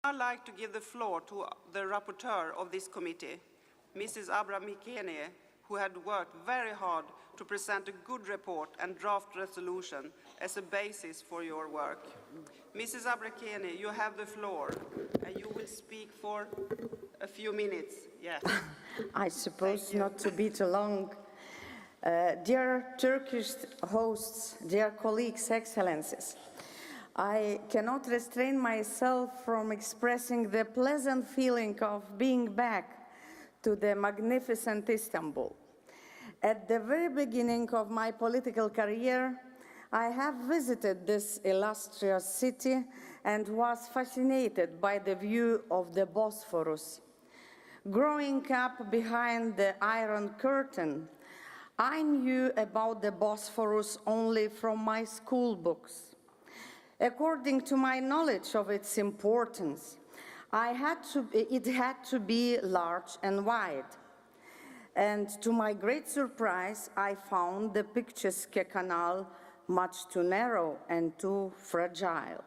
I'd like to give the floor to the rapporteur of this committee, Mrs. Abramikene, who had worked very hard to present a good report and draft resolution as a basis for your work. Mrs. Abramikene, you have the floor, and you will speak for a few minutes. Yes. I suppose not to be too long. Dear Turkish hosts, dear colleagues, excellencies, I cannot restrain myself from expressing the pleasant feeling of being back to the magnificent Istanbul. At the very beginning of my political career, I have visited this illustrious city and was fascinated by the view of the Bosphorus. Growing up behind the Iron Curtain, I knew about the Bosphorus only from my school books. According to my knowledge of its importance, it had to be large and wide. And to my great surprise, I found the picturesque canal much too narrow and too fragile.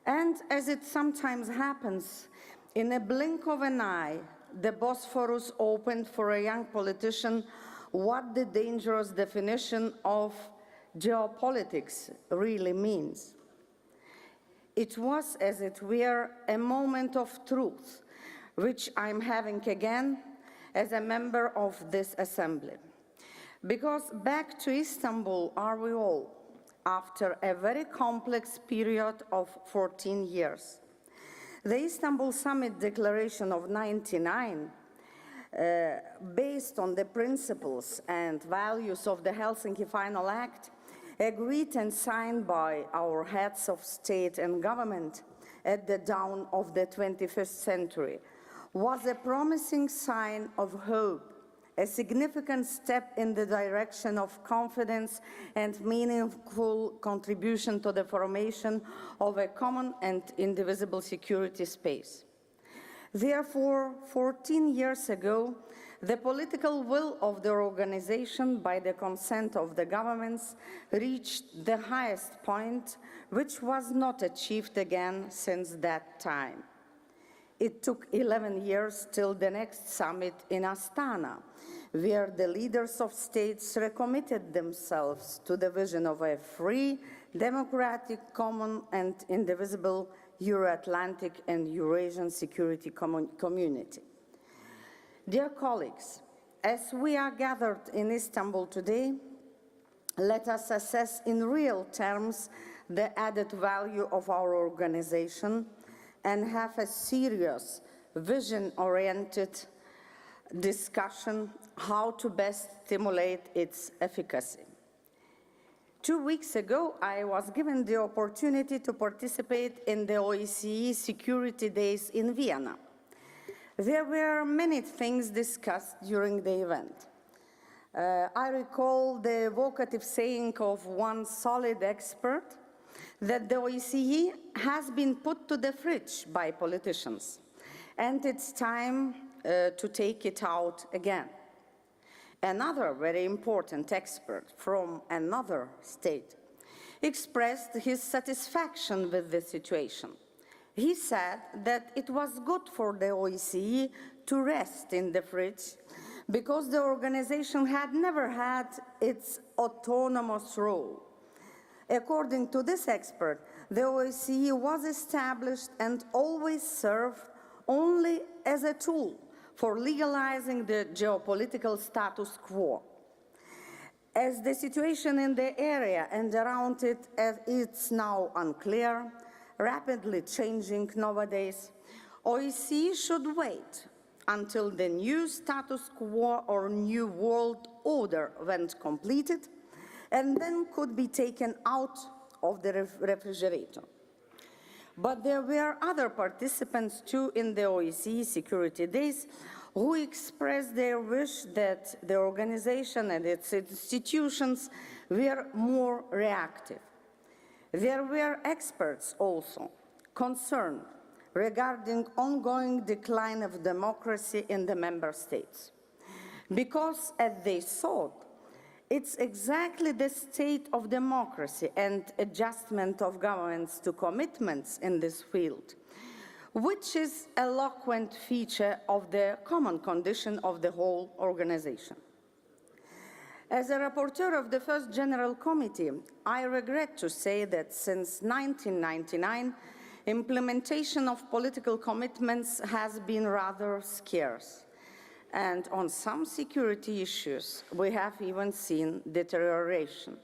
And as it sometimes happens, in a blink of an eye, the Bosphorus opened for a young politician what the dangerous definition of geopolitics really means. It was, as it were, a moment of truth, which I'm having again as a member of this assembly. Because back to Istanbul are we all, after a very complex period of 14 years. The Istanbul Summit Declaration of '99, based on the principles and values of the Helsinki Final Act, agreed and signed by our heads of state and government at the dawn of the 21st century, was a promising sign of hope, a significant step in the direction of confidence and meaningful contribution to the formation of a common and indivisible security space. Therefore, 14 years ago, the political will of the organization, by the consent of the governments, reached the highest point, which was not achieved again since that time. It took 11 years till the next summit in Astana, where the leaders of states recommitted themselves to the vision of a free, democratic, common, and indivisible Euro-Atlantic and Eurasian security community. Dear colleagues, as we are gathered in Istanbul today, let us assess in real terms the added value of our organization and have a serious, vision-oriented discussion how to best stimulate its efficacy. 2 weeks ago, I was given the opportunity to participate in the OSCE Security Days in Vienna. There were many things discussed during the event. I recall the evocative saying of one solid expert that the OSCE has been put to the fridge by politicians, and it's time to take it out again. Another very important expert from another state expressed his satisfaction with the situation. He said that it was good for the OSCE to rest in the fridge because the organization had never had its autonomous role. According to this expert, the OSCE was established and always served only as a tool for legalizing the geopolitical status quo. As the situation in the area and around it is now unclear, rapidly changing nowadays, OSCE should wait until the new status quo or new world order went completed and then could be taken out of the refrigerator. But there were other participants too in the OSCE Security Days who expressed their wish that the organization and its institutions were more reactive. There were experts also concerned regarding ongoing decline of democracy in the member states, because, as they thought, it's exactly the state of democracy and adjustment of governments to commitments in this field which is an eloquent feature of the common condition of the whole organization. As a rapporteur of the first General Committee, I regret to say that since 1999, implementation of political commitments has been rather scarce. And on some security issues, we have even seen deterioration.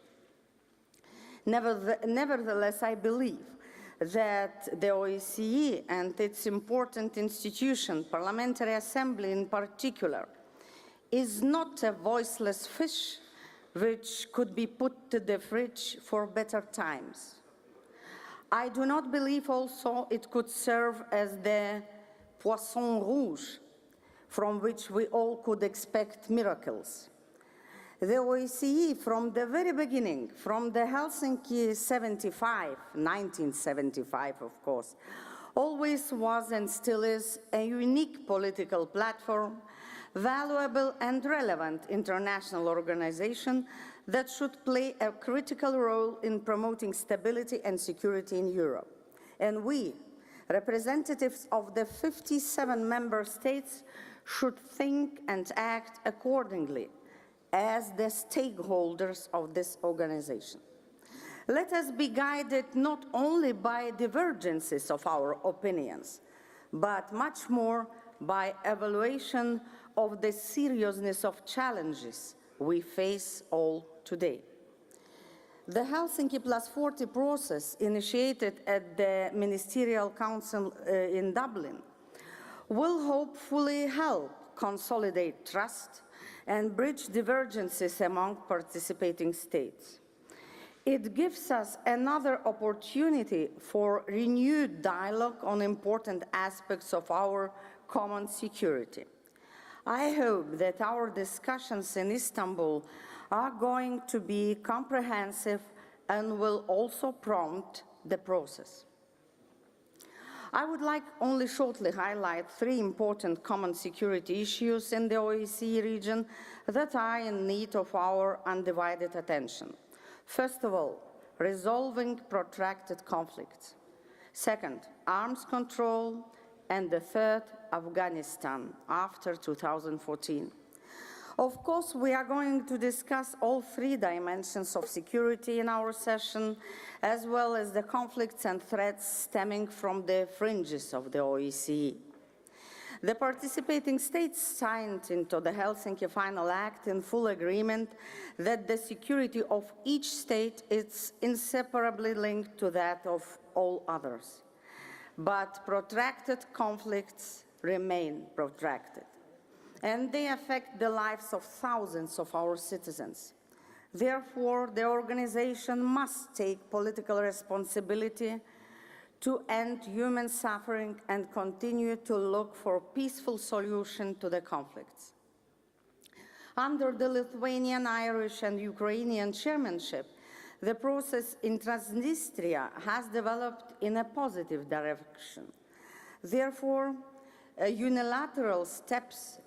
Nevertheless, I believe that the OSCE and its important institution, Parliamentary Assembly in particular, is not a voiceless fish which could be put to the fridge for better times. I do not believe also it could serve as the poisson rouge from which we all could expect miracles. The OSCE, from the very beginning, from the Helsinki 1975, of course, always was and still is a unique political platform, valuable and relevant international organization that should play a critical role in promoting stability and security in Europe. And we, representatives of the 57 member states, should think and act accordingly as the stakeholders of this organization. Let us be guided not only by divergences of our opinions, but much more by evaluation of the seriousness of challenges we face all today. The Helsinki Plus 40 process, initiated at the Ministerial Council in Dublin, will hopefully help consolidate trust and bridge divergences among participating states. It gives us another opportunity for renewed dialogue on important aspects of our common security. I hope that our discussions in Istanbul are going to be comprehensive and will also prompt the process. I would like only shortly highlight three important common security issues in the OSCE region that are in need of our undivided attention. First of all, resolving protracted conflicts. Second, arms control. And the third, Afghanistan, after 2014. Of course, we are going to discuss all three dimensions of security in our session, as well as the conflicts and threats stemming from the fringes of the OSCE. The participating states signed into the Helsinki Final Act in full agreement that the security of each state is inseparably linked to that of all others. But protracted conflicts remain protracted, and they affect the lives of thousands of our citizens. Therefore, the organization must take political responsibility to end human suffering and continue to look for a peaceful solution to the conflicts. Under the Lithuanian, Irish, and Ukrainian chairmanship, the process in Transnistria has developed in a positive direction. Therefore, any unilateral steps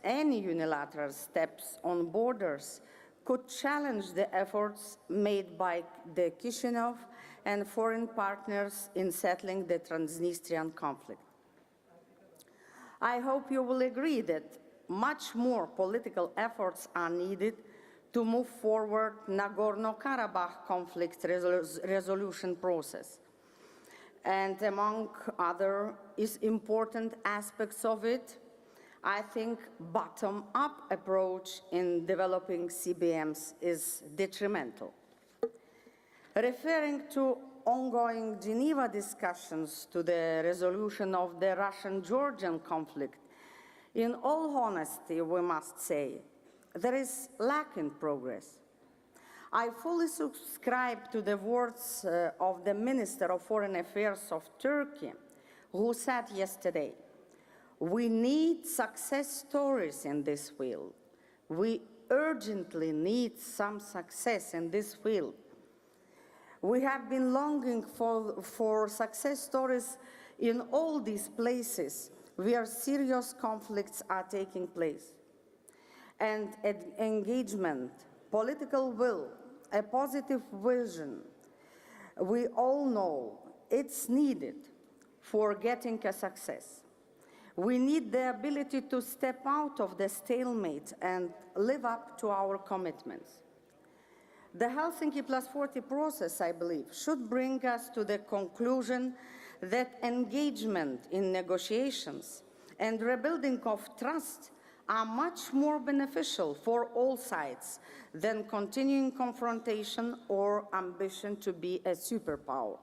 on borders could challenge the efforts made by the Chisinau and foreign partners in settling the Transnistrian conflict. I hope you will agree that much more political efforts are needed to move forward Nagorno-Karabakh conflict resolution process. And among other important aspects of it, I think bottom-up approach in developing CBMs is detrimental. Referring to ongoing Geneva discussions to the resolution of the Russian-Georgian conflict, in all honesty, we must say, there is lack in progress. I fully subscribe to the words of the Minister of Foreign Affairs of Turkey, who said yesterday, we need success stories in this field. We urgently need some success in this field. We have been longing for success stories in all these places where serious conflicts are taking place. And engagement, political will, a positive vision, we all know it's needed. for getting a success. We need the ability to step out of the stalemate and live up to our commitments. The Helsinki Plus 40 process, I believe, should bring us to the conclusion that engagement in negotiations and rebuilding of trust are much more beneficial for all sides than continuing confrontation or ambition to be a superpower.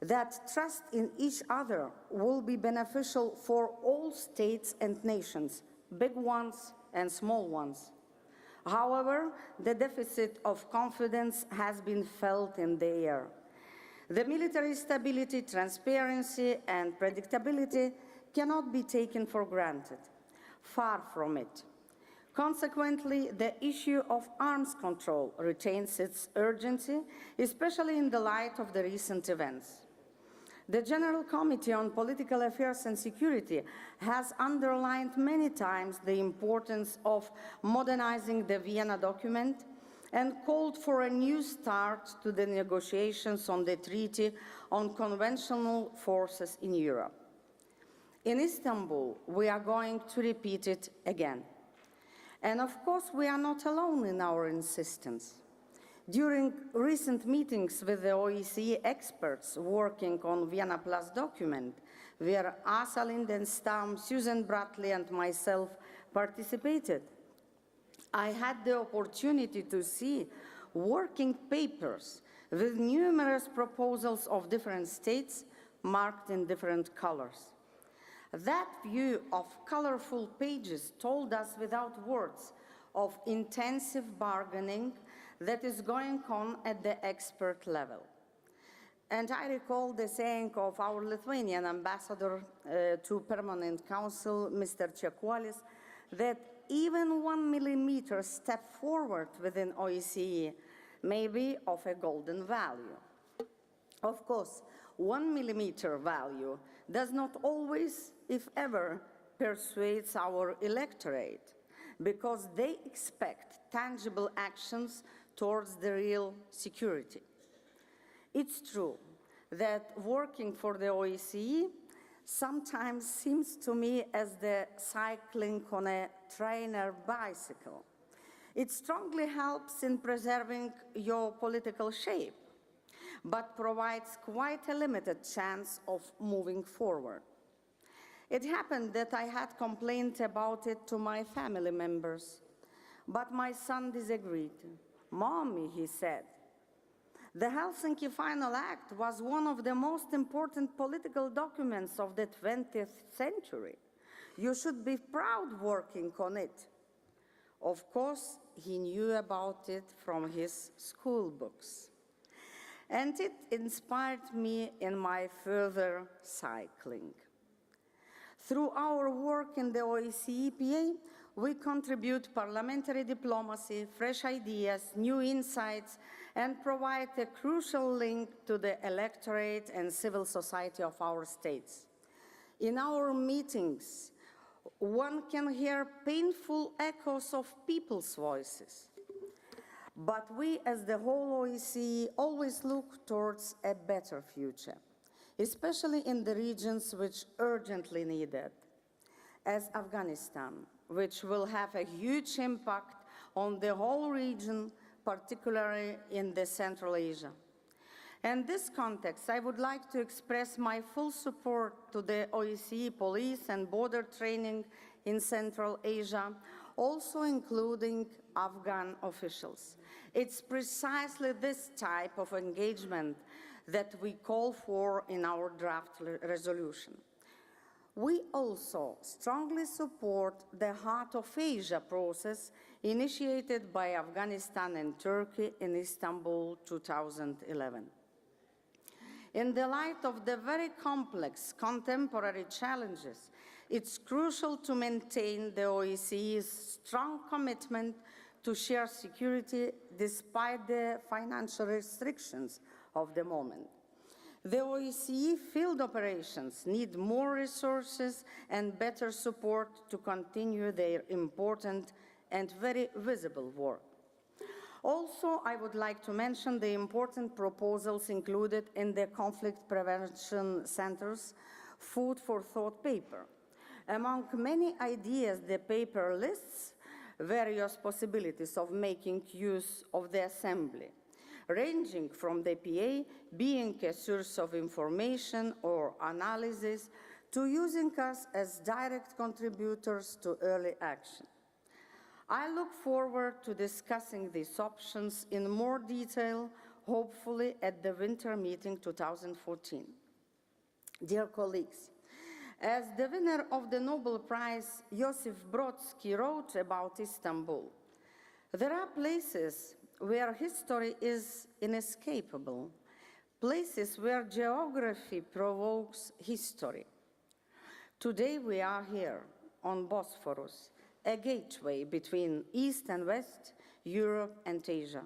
That trust in each other will be beneficial for all states and nations, big ones and small ones. However, the deficit of confidence has been felt in the air. The military stability, transparency, and predictability cannot be taken for granted. Far from it. Consequently, the issue of arms control retains its urgency, especially in the light of the recent events. The General Committee on Political Affairs and Security has underlined many times the importance of modernizing the Vienna document and called for a new start to the negotiations on the Treaty on Conventional Forces in Europe. In Istanbul, we are going to repeat it again. And of course, we are not alone in our insistence. During recent meetings with the OSCE experts working on Vienna Plus document, where Asa Lindenstam, Susan Bradley, and myself participated, I had the opportunity to see working papers with numerous proposals of different states marked in different colors. That view of colorful pages told us without words of intensive bargaining that is going on at the expert level. And I recall the saying of our Lithuanian ambassador to Permanent Council, Mr. Čekuolis, that even 1 millimeter step forward within OSCE may be of a golden value. Of course, 1 millimeter value does not always, if ever, persuades our electorate, because they expect tangible actions towards the real security. It's true that working for the OSCE sometimes seems to me as the cycling on a trainer bicycle. It strongly helps in preserving your political shape, but provides quite a limited chance of moving forward. It happened that I had complained about it to my family members, but my son disagreed. "Mommy," he said, "the Helsinki Final Act was one of the most important political documents of the 20th century. You should be proud working on it." Of course, he knew about it from his school books. And it inspired me in my further cycling. Through our work in the OSCE EPA, we contribute parliamentary diplomacy, fresh ideas, new insights, and provide a crucial link to the electorate and civil society of our states. In our meetings, one can hear painful echoes of people's voices. But we, as the whole OSCE, always look towards a better future, especially in the regions which urgently need it, as Afghanistan, which will have a huge impact on the whole region, particularly in the Central Asia. In this context, I would like to express my full support to the OSCE police and border training in Central Asia, also including Afghan officials. It's precisely this type of engagement that we call for in our draft resolution. We also strongly support the Heart of Asia process initiated by Afghanistan and Turkey in Istanbul 2011. In the light of the very complex contemporary challenges, it's crucial to maintain the OSCE's strong commitment to share security despite the financial restrictions of the moment. The OSCE field operations need more resources and better support to continue their important and very visible work. Also, I would like to mention the important proposals included in the Conflict Prevention Center's Food for Thought paper. Among many ideas, the paper lists various possibilities of making use of the assembly, ranging from the PA being a source of information or analysis to using us as direct contributors to early action. I look forward to discussing these options in more detail, hopefully at the winter meeting 2014. Dear colleagues, as the winner of the Nobel Prize, Josip Brodsky, wrote about Istanbul, there are places where history is inescapable, places where geography provokes history. Today we are here on Bosphorus, a gateway between East and West, Europe and Asia.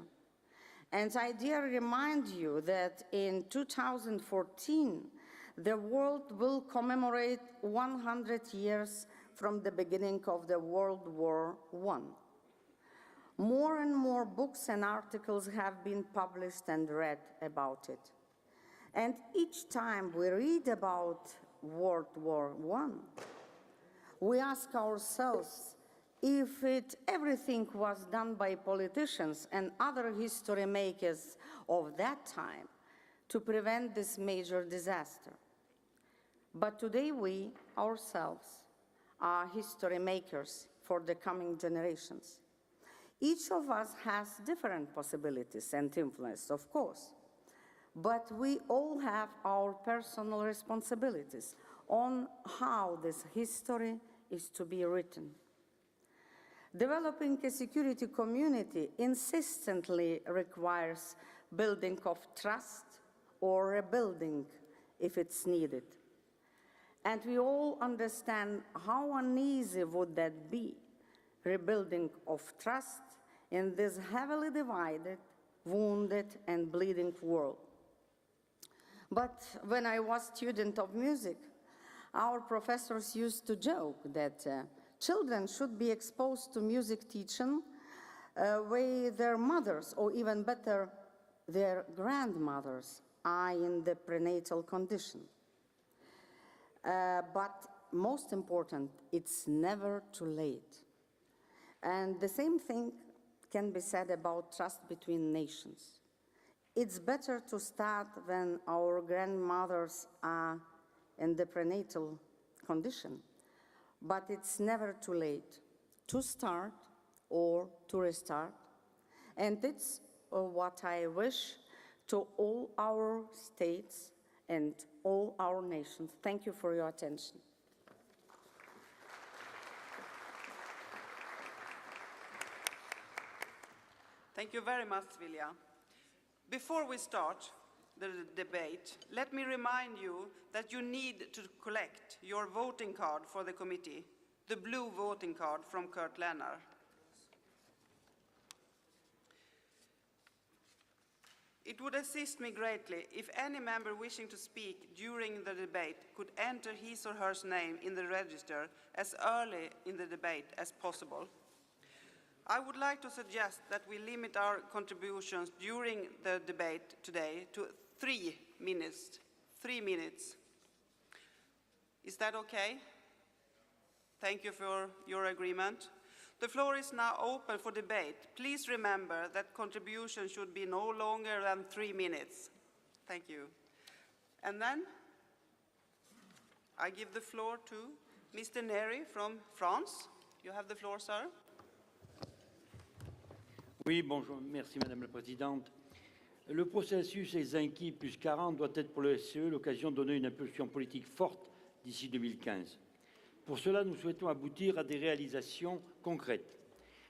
And I dare remind you that in 2014, the world will commemorate 100 years from the beginning of the World War I. More and more books and articles have been published and read about it. And each time we read about World War I, we ask ourselves if everything was done by politicians and other history makers of that time to prevent this major disaster. But today we ourselves are history makers for the coming generations. Each of us has different possibilities and influence, of course, but we all have our personal responsibilities on how this history is to be written. Developing a security community insistently requires building of trust or rebuilding if it's needed. And we all understand how uneasy would that be, rebuilding of trust in this heavily divided, wounded, and bleeding world. But when I was a student of music, our professors used to joke that children should be exposed to music teaching with their mothers, or even better, their grandmothers are in the prenatal condition. But most important, it's never too late. And the same thing can be said about trust between nations. It's better to start when our grandmothers are in the prenatal condition, but it's never too late to start or to restart. And it's what I wish to all our states and all our nations. Thank you for your attention. Thank you very much, Vilja. Before we start the debate, let me remind you that you need to collect your voting card for the committee, the blue voting card from Kurt Lennar. It would assist me greatly if any member wishing to speak during the debate could enter his or her name in the register as early in the debate as possible. I would like to suggest that we limit our contributions during the debate today to 3 minutes. 3 minutes. Is that okay? Thank you for your agreement. The floor is now open for debate. Please remember that contributions should be no longer than 3 minutes. Thank you. And then I give the floor to Mr. Neri from France. You have the floor, sir. Oui, bonjour, merci Madame la Présidente. Le processus ESINKI plus 40 doit être pour le OSCE l'occasion de donner une impulsion politique forte d'ici 2015. Pour cela, nous souhaitons aboutir à des réalisations concrètes.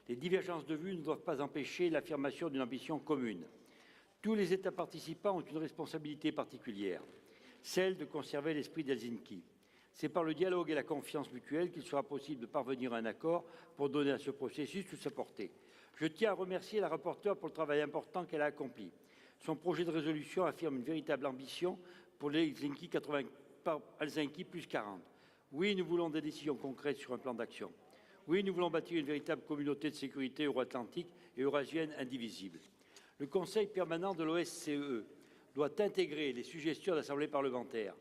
Les divergences de vues ne doivent pas empêcher l'affirmation d'une ambition commune. Tous les États participants ont une responsabilité particulière, celle de conserver l'esprit d'Helsinki. C'est par le dialogue et la confiance mutuelle qu'il sera possible de parvenir à un accord pour donner à ce processus toute sa portée. Je tiens à remercier la rapporteure pour le travail important qu'elle a accompli. Son projet de résolution affirme une véritable ambition pour les Helsinki plus 40. Oui, nous voulons des décisions concrètes sur un plan d'action. Oui, nous voulons bâtir une véritable communauté de sécurité euro-atlantique et eurasienne indivisible. Le Conseil permanent de l'OSCE doit intégrer les suggestions de l'Assemblée parlementaire.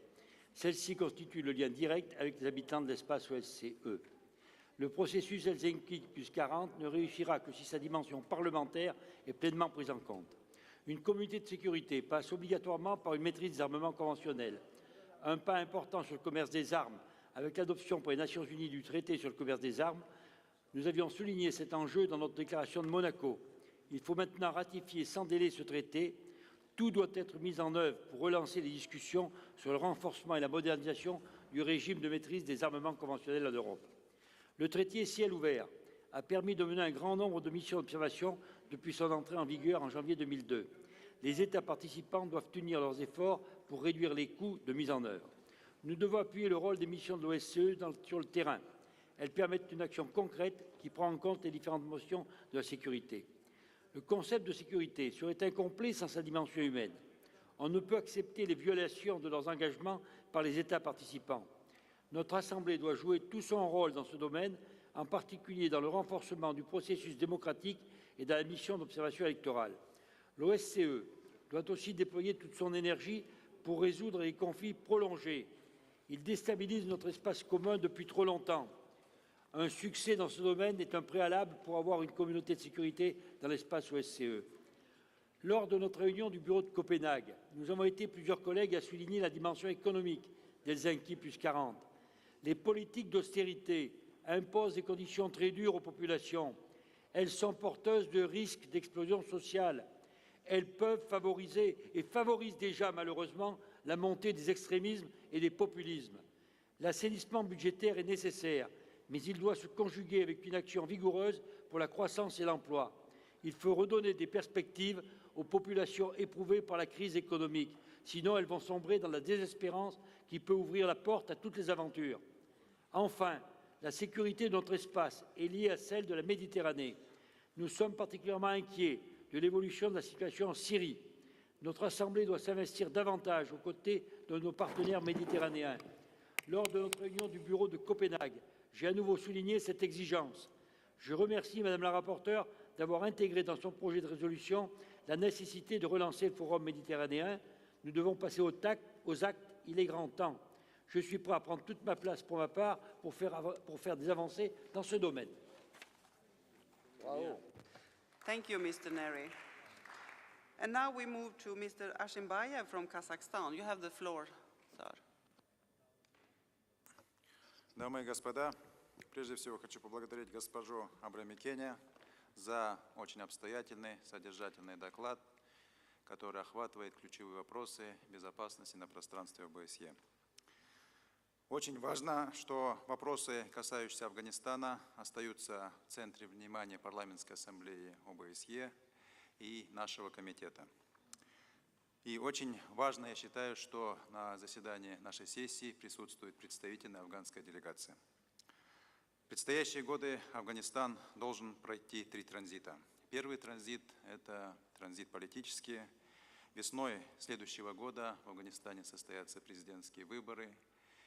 Celle-ci constitue le lien direct avec les habitants de l'espace OSCE. Le processus Helsinki +40 ne réussira que si sa dimension parlementaire est pleinement prise en compte. Une communauté de sécurité passe obligatoirement par une maîtrise des armements conventionnels. Un pas important sur le commerce des armes, avec l'adoption par les Nations Unies du traité sur le commerce des armes. Nous avions souligné cet enjeu dans notre déclaration de Monaco. Il faut maintenant ratifier sans délai ce traité. Tout doit être mis en œuvre pour relancer les discussions sur le renforcement et la modernisation du régime de maîtrise des armements conventionnels en Europe. Le traité ciel ouvert a permis de mener un grand nombre de missions d'observation depuis son entrée en vigueur en janvier 2002. Les États participants doivent unir leurs efforts pour réduire les coûts de mise en œuvre. Nous devons appuyer le rôle des missions de l'OSCE sur le terrain. Elles permettent une action concrète qui prend en compte les différentes notions de la sécurité. Le concept de sécurité serait incomplet sans sa dimension humaine. On ne peut accepter les violations de leurs engagements par les États participants. Notre Assemblée doit jouer tout son rôle dans ce domaine, en particulier dans le renforcement du processus démocratique et dans la mission d'observation électorale. L'OSCE doit aussi déployer toute son énergie pour résoudre les conflits prolongés. Ils déstabilisent notre espace commun depuis trop longtemps. Un succès dans ce domaine est un préalable pour avoir une communauté de sécurité dans l'espace OSCE. Lors de notre réunion du bureau de Copenhague, nous avons été plusieurs collègues à souligner la dimension économique d'Helsinki +40. Les politiques d'austérité imposent des conditions très dures aux populations. Elles sont porteuses de risques d'explosion sociale. Elles peuvent favoriser et favorisent déjà malheureusement la montée des extrémismes et des populismes. L'assainissement budgétaire est nécessaire, mais il doit se conjuguer avec une action vigoureuse pour la croissance et l'emploi. Il faut redonner des perspectives aux populations éprouvées par la crise économique. Sinon, elles vont sombrer dans la désespérance qui peut ouvrir la porte à toutes les aventures. Enfin, la sécurité de notre espace est liée à celle de la Méditerranée. Nous sommes particulièrement inquiets de l'évolution de la situation en Syrie. Notre Assemblée doit s'investir davantage aux côtés de nos partenaires méditerranéens. Lors de notre réunion du bureau de Copenhague, j'ai à nouveau souligné cette exigence. Je remercie Madame la rapporteure d'avoir intégré dans son projet de résolution la nécessité de relancer le Forum méditerranéen. Nous devons passer aux actes, il est grand temps. Je suis prêt à prendre toute ma place pour ma part pour faire des avancées dans ce domaine. Wow. Thank you, Mr. Neri. And now we move to Mr. Ashimbayev from Kazakhstan. You have the floor, sir. Дамы и господа, прежде всего хочу поблагодарить госпожу Абрамикене за очень обстоятельный, содержательный доклад, который охватывает ключевые вопросы безопасности на пространстве ОБСЕ. Очень важно, что вопросы, касающиеся Афганистана, остаются в центре внимания Парламентской ассамблеи ОБСЕ и нашего комитета. И очень важно, я считаю, что на заседании нашей сессии присутствует представительная афганская делегация. В предстоящие годы Афганистан должен пройти 3 транзита. Первый транзит – это транзит политический. Весной следующего года в Афганистане состоятся президентские выборы.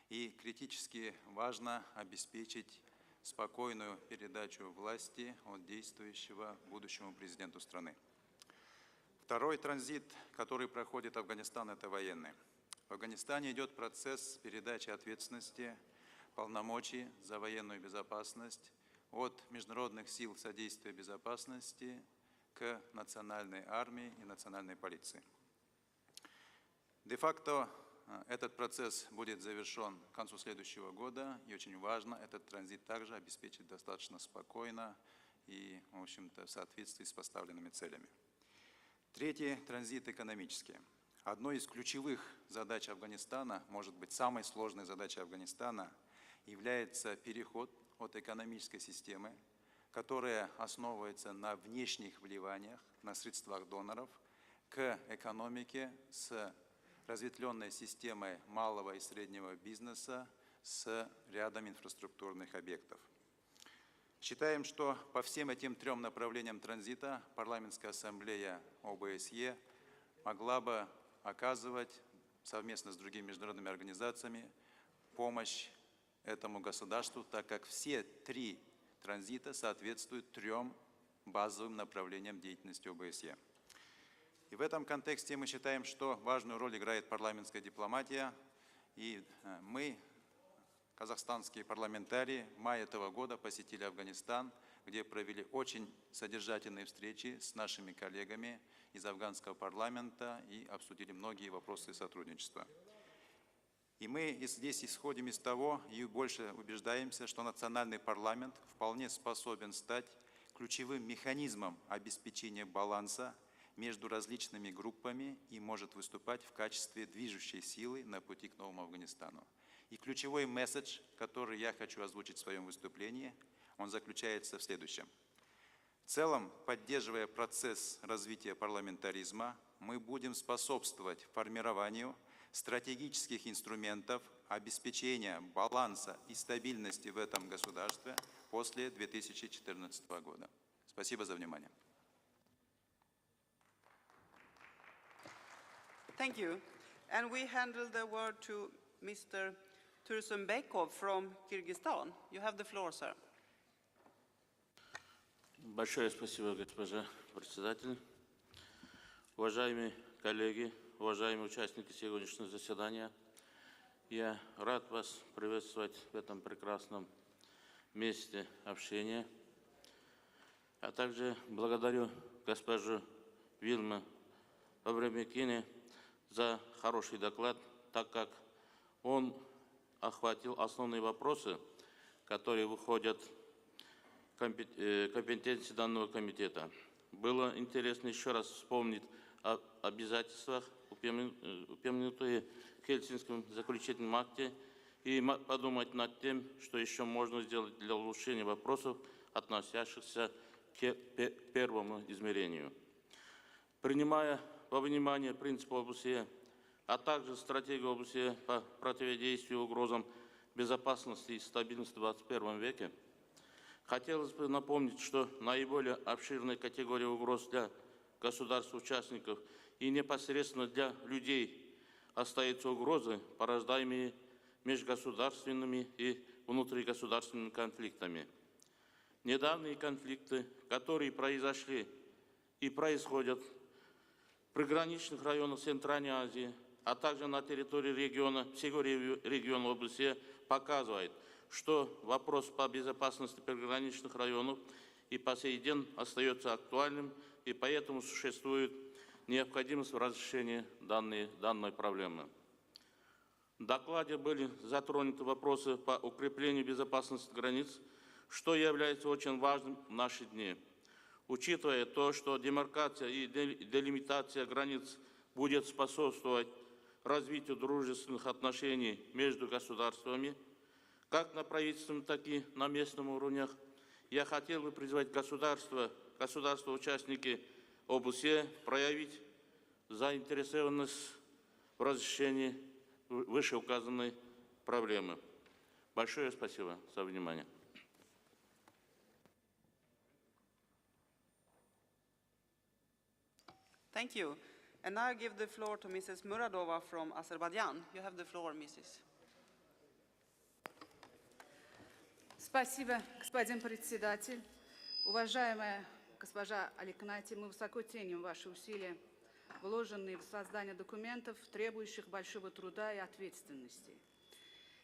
И критически важно обеспечить спокойную передачу власти от действующего будущему президенту страны. Второй транзит, который проходит Афганистан, это военный. В Афганистане идет процесс передачи ответственности, полномочий за военную безопасность от международных сил содействия безопасности к национальной армии и национальной полиции. Де-факто этот процесс будет завершен к концу следующего года, и очень важно этот транзит также обеспечить достаточно спокойно и, в общем-то, в соответствии с поставленными целями. Третий транзит экономический. Одной из ключевых задач Афганистана, может быть, самой сложной задачей Афганистана, является переход от экономической системы, которая основывается на внешних вливаниях, на средствах доноров, к экономике с разветвленной системой малого и среднего бизнеса с рядом инфраструктурных объектов. Считаем, что по всем этим 3 направлениям транзита Парламентская ассамблея ОБСЕ могла бы оказывать совместно с другими международными организациями помощь этому государству, так как все 3 транзита соответствуют 3 базовым направлениям деятельности ОБСЕ. И в этом контексте мы считаем, что важную роль играет парламентская дипломатия. И мы, казахстанские парламентарии, в мае этого года посетили Афганистан, где провели очень содержательные встречи с нашими коллегами из афганского парламента и обсудили многие вопросы сотрудничества. И мы здесь исходим из того и больше убеждаемся, что национальный парламент вполне способен стать ключевым механизмом обеспечения баланса между различными группами и может выступать в качестве движущей силы на пути к новому Афганистану. И ключевой месседж, который я хочу озвучить в своем выступлении, он заключается в следующем. В целом, поддерживая процесс развития парламентаризма, мы будем способствовать формированию стратегических инструментов обеспечения баланса и стабильности в этом государстве после 2014 года. Спасибо за внимание. Thank you. And we handle the word to Mr. Tursunbekov from Kyrgyzstan. You have the floor, sir. Большое спасибо, госпожа председатель. Уважаемые коллеги, уважаемые участники сегодняшнего заседания, я рад вас приветствовать в этом прекрасном месте общения. А также благодарю госпожу Вилму Абрамикене за хороший доклад, так как он охватил основные вопросы, которые выходят в компетенции данного комитета. Было интересно еще раз вспомнить о обязательствах, упомянутые в Хельсинском заключительном акте, и подумать над тем, что еще можно сделать для улучшения вопросов, относящихся к первому измерению. Принимая во внимание принцип ОБСЕ, а также стратегию ОБСЕ по противодействию угрозам безопасности и стабильности в 21 веке, хотелось бы напомнить, что наиболее обширной категорией угроз для государств-участников и непосредственно для людей остаются угрозы, порождаемые межгосударственными и внутригосударственными конфликтами. Недавние конфликты, которые произошли и происходят в приграничных районах Центральной Азии, а также на территории региона, всего региона ОБСЕ, показывают, что вопрос по безопасности приграничных районов и по сей день остается актуальным, и поэтому существует необходимость в разрешении данной проблемы. В докладе были затронуты вопросы по укреплению безопасности границ, что является очень важным в наши дни. Учитывая то, что демаркация и делимитация границ будет способствовать развитию дружественных отношений между государствами, как на правительственном, так и на местном уровнях, я хотел бы призвать государства-участники ОБСЕ проявить заинтересованность в разрешении вышеуказанной проблемы. Большое спасибо за внимание. Thank you. And now I give the floor to Mrs. Muradova from Azerbaijan. You have the floor, Mrs. Спасибо, господин председатель. Уважаемая госпожа Аликнати, мы высоко ценим ваши усилия, вложенные в создание документов, требующих большого труда и ответственности.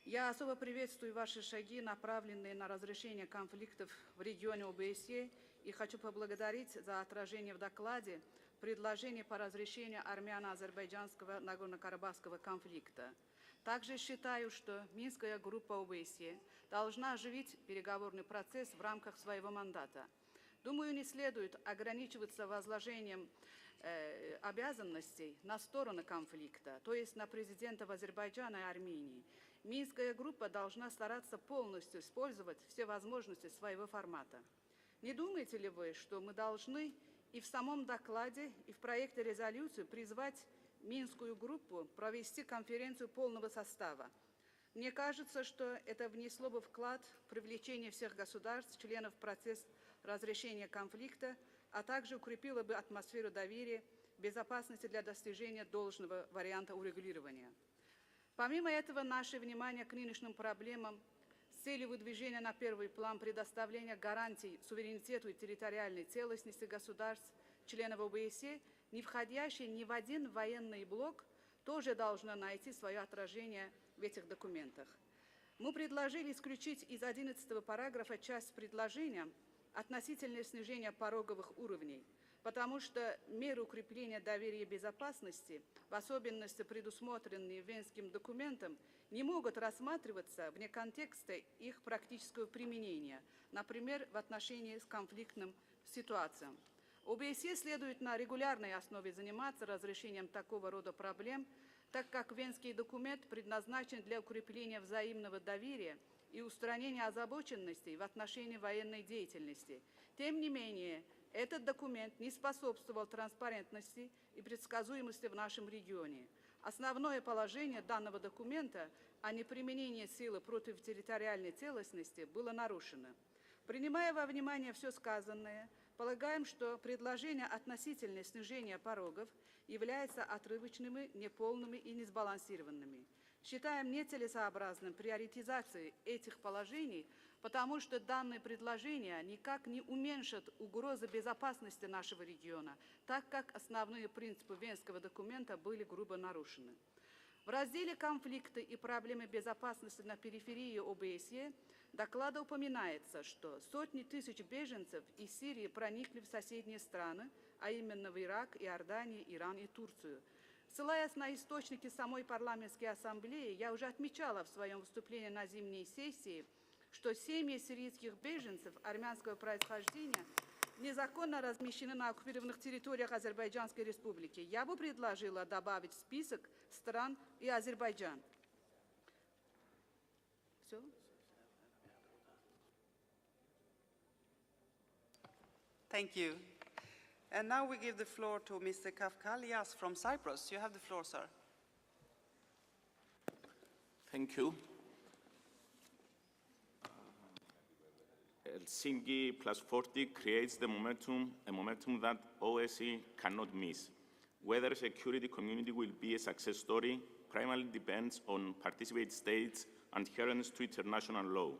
Я особо приветствую ваши шаги, направленные на разрешение конфликтов в регионе ОБСЕ, и хочу поблагодарить за отражение в докладе предложений по разрешению армяно-азербайджанского Нагорно-Карабахского конфликта. Также считаю, что Минская группа ОБСЕ должна оживить переговорный процесс в рамках своего мандата. Думаю, не следует ограничиваться возложением обязанностей на стороны конфликта, то есть на президентов Азербайджана и Армении. Минская группа должна стараться полностью использовать все возможности своего формата. Не думаете ли вы, что мы должны и в самом докладе, и в проекте резолюции призвать Минскую группу провести конференцию полного состава? Мне кажется, что это внесло бы вклад в привлечение всех государств, членов в процесс разрешения конфликта, а также укрепило бы атмосферу доверия, безопасности для достижения должного варианта урегулирования. Помимо этого, наше внимание к нынешним проблемам целью выдвижения на первый план предоставления гарантий суверенитету и территориальной целостности государств, членов ОБСЕ, не входящие ни в один военный блок, тоже должно найти свое отражение в этих документах. Мы предложили исключить из 11 параграфа часть предложения относительно снижения пороговых уровней, потому что меры укрепления доверия и безопасности, в особенности предусмотренные Венским документом, не могут рассматриваться вне контекста их практического применения, например, в отношении с конфликтным ситуациям. ОБСЕ следует на регулярной основе заниматься разрешением такого рода проблем, так как Венский документ предназначен для укрепления взаимного доверия и устранения озабоченностей в отношении военной деятельности. Тем не менее, этот документ не способствовал транспарентности и предсказуемости в нашем регионе. Основное положение данного документа о неприменении силы против территориальной целостности было нарушено. Принимая во внимание все сказанное, полагаем, что предложение относительно снижения порогов являются отрывочными, неполными и несбалансированными. Считаем нецелесообразным приоритизацию этих положений, потому что данные предложения никак не уменьшат угрозы безопасности нашего региона, так как основные принципы Венского документа были грубо нарушены. В разделе «Конфликты и проблемы безопасности на периферии ОБСЕ» доклада упоминается, что сотни тысяч беженцев из Сирии проникли в соседние страны, а именно в Ирак, Иорданию, Иран и Турцию. Ссылаясь на источники самой парламентской ассамблеи, я уже отмечала в своем выступлении на зимней сессии, что семьи сирийских беженцев армянского происхождения незаконно размещены на оккупированных территориях Азербайджанской республики. Я бы предложила добавить в список стран и Азербайджан. Все? Thank you. And now we give the floor to Mr. Kafkalias from Cyprus. You have the floor, sir. Thank you. Helsinki plus 40 creates the momentum, a momentum that OSCE cannot miss. Whether security community will be a success story primarily depends on participating states' adherence to international law.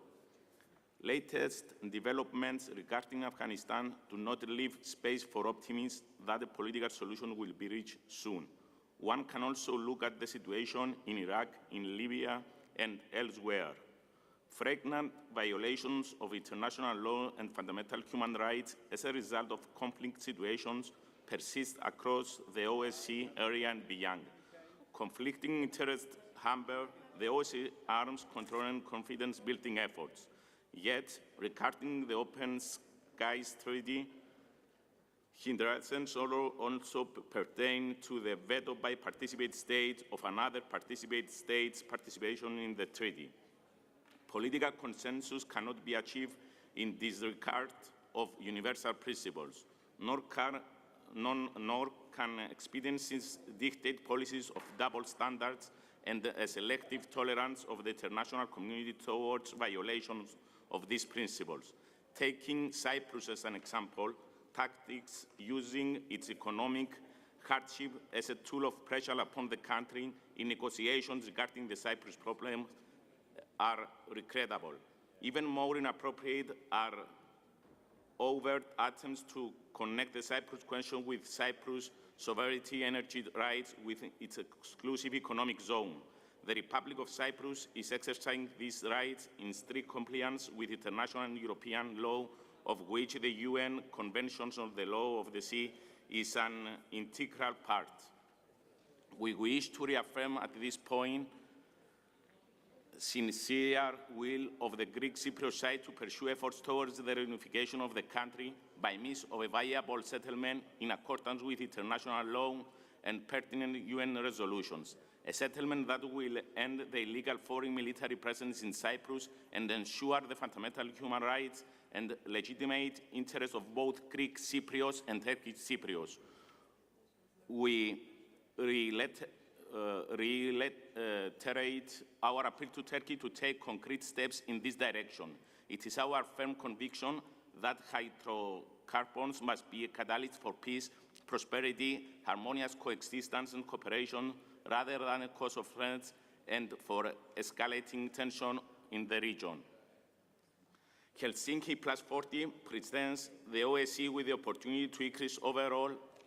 Latest developments regarding Afghanistan do not leave space for optimism that a political solution will be reached soon. One can also look at the situation in Iraq, in Libya, and elsewhere. Frequent violations of international law and fundamental human rights as a result of conflict situations persist across the OSCE area and beyond. Conflicting interests hamper the OSCE arms control and confidence-building efforts. Yet, regarding the Open Skies Treaty, hindrances also pertain to the veto by participating states of another participating state's participation in the treaty. Political consensus cannot be achieved in disregard of universal principles, nor can expediencies dictate policies of double standards and a selective tolerance of the international community towards violations of these principles. Taking Cyprus as an example, tactics using its economic hardship as a tool of pressure upon the country in negotiations regarding the Cyprus problem are regrettable. Even more inappropriate are overt attempts to connect the Cyprus question with Cyprus' sovereignty energy rights with its exclusive economic zone. The Republic of Cyprus is exercising these rights in strict compliance with international and European law, of which the UN Conventions on the Law of the Sea is an integral part. We wish to reaffirm at this point sincere will of the Greek Cypriot side to pursue efforts towards the reunification of the country by means of a viable settlement in accordance with international law and pertinent UN resolutions. A settlement that will end the illegal foreign military presence in Cyprus and ensure the fundamental human rights and legitimate interests of both Greek Cypriots and Turkish Cypriots. We reiterate our appeal to Turkey to take concrete steps in this direction. It is our firm conviction that hydrocarbons must be a catalyst for peace, prosperity, harmonious coexistence and cooperation, rather than a cause of threats and for escalating tension in the region. Helsinki Plus 40 presents the OSCE with the opportunity to increase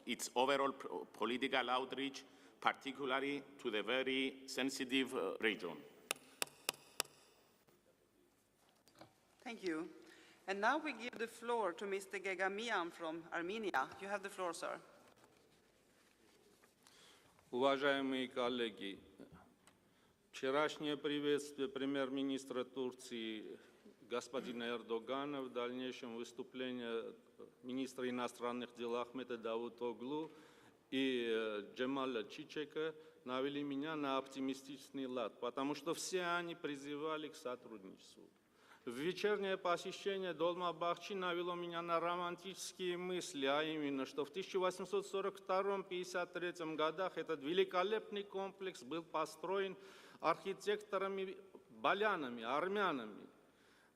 its overall political outreach, particularly to the very sensitive region. Thank you. And now we give the floor to Mr. Gegamian from Armenia. You have the floor, sir. Уважаемые коллеги, вчерашнее приветствие премьер-министра Турции господина Эрдогана, в дальнейшем выступление министра иностранных дел Ахмета Давутоглу и Джемаля Чичека навели меня на оптимистичный лад, потому что все они призывали к сотрудничеству. Вечернее посещение Долма-Бахчи навело меня на романтические мысли, а именно, что в 1842-53 годах этот великолепный комплекс был построен архитекторами-балянами, армянами.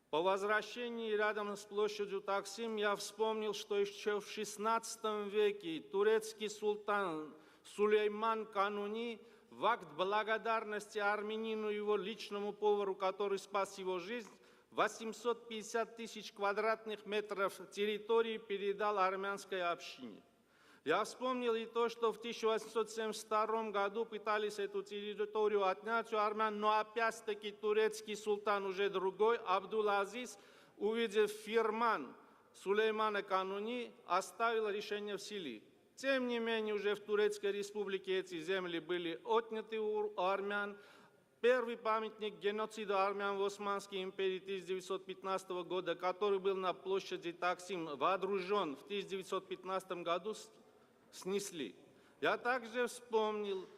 По возвращении рядом с площадью Таксим я вспомнил, что еще в XVI веке турецкий султан Сулейман Кануни в акт благодарности армянину и его личному повару, который спас его жизнь, 850 тысяч квадратных метров территории передал армянской общине. Я вспомнил и то, что в 1872 году пытались эту территорию отнять у армян, но опять-таки турецкий султан, уже другой, Абдул-Азиз, увидев фирман Сулеймана Кануни, оставил решение в силе. Тем не менее, уже в Турецкой республике эти земли были отняты у армян. Первый памятник геноцида армян в Османской империи 1915 года, который был на площади Таксим водружен в 1915 году, снесли. Я также вспомнил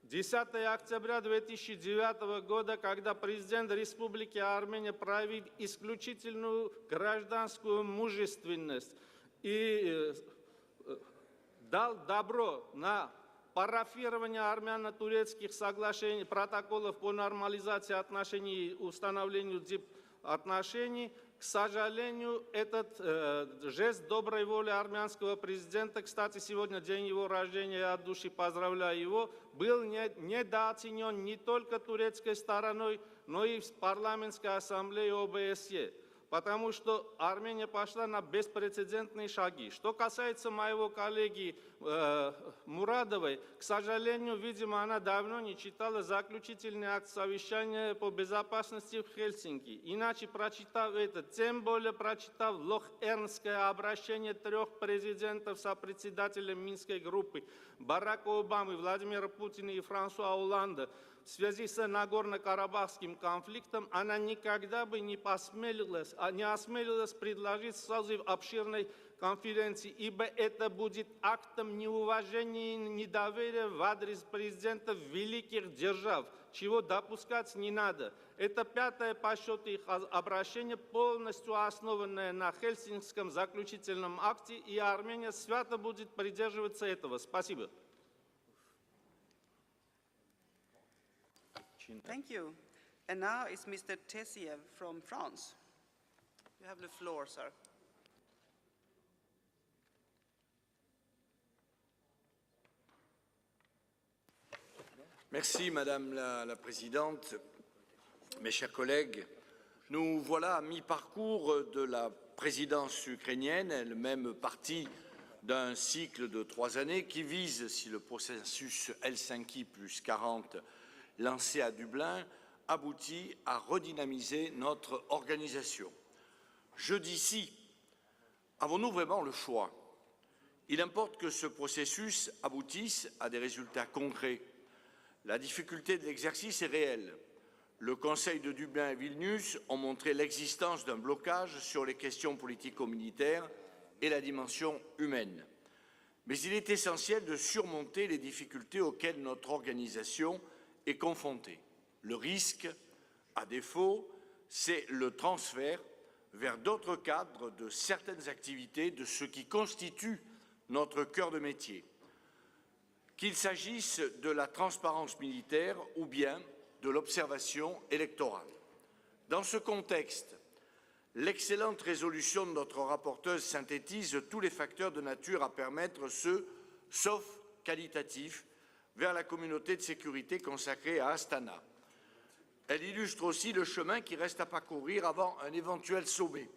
10 октября 2009 года, когда президент Республики Армения проявил исключительную гражданскую мужественность и дал добро на парафирование армяно-турецких соглашений, протоколов по нормализации отношений и установлению отношений. К сожалению, этот жест доброй воли армянского президента, кстати, сегодня день его рождения, я от души поздравляю его, был недооценен не только турецкой стороной, но и в парламентской ассамблее ОБСЕ. Потому что Армения пошла на беспрецедентные шаги. Что касается моего коллеги Мурадовой, к сожалению, видимо, она давно не читала заключительный акт совещания по безопасности в Хельсинки. Иначе, прочитав это, тем более прочитав лох-эрнское обращение 3 президентов сопредседателем Минской группы Барака Обамы, Владимира Путина и Франсуа Олланда, в связи с Нагорно-Карабахским конфликтом, она никогда бы не осмелилась предложить созыв обширной конференции, ибо это будет актом неуважения и недоверия в адрес президентов великих держав, чего допускать не надо. Это 5-е по счету их обращение, полностью основанное на Хельсинкском заключительном акте, и Армения свято будет придерживаться этого. Спасибо. Thank you. And now it's Mr. Tessiev from France. You have the floor, sir. Merci Madame la Présidente. Mes chers collègues, nous voilà à mi-parcours de la présidence ukrainienne, elle-même partie d'un cycle de 3 années qui vise, si le processus Helsinki plus 40 lancé à Dublin, aboutit à redynamiser notre organisation. Je dis si, avons-nous vraiment le choix? Il importe que ce processus aboutisse à des résultats concrets. La difficulté de l'exercice est réelle. Le Conseil de Dublin et Vilnius ont montré l'existence d'un blocage sur les questions politico-militaires et la dimension humaine. Mais il est essentiel de surmonter les difficultés auxquelles notre organisation est confrontée. Le risque, à défaut, c'est le transfert vers d'autres cadres de certaines activités de ce qui constitue notre cœur de métier, qu'il s'agisse de la transparence militaire ou bien de l'observation électorale. Dans ce contexte, l'excellente résolution de notre rapporteuse synthétise tous les facteurs de nature à permettre ce sauf qualitatif vers la communauté de sécurité consacrée à Astana. Elle illustre aussi le chemin qui reste à parcourir avant un éventuel sommet.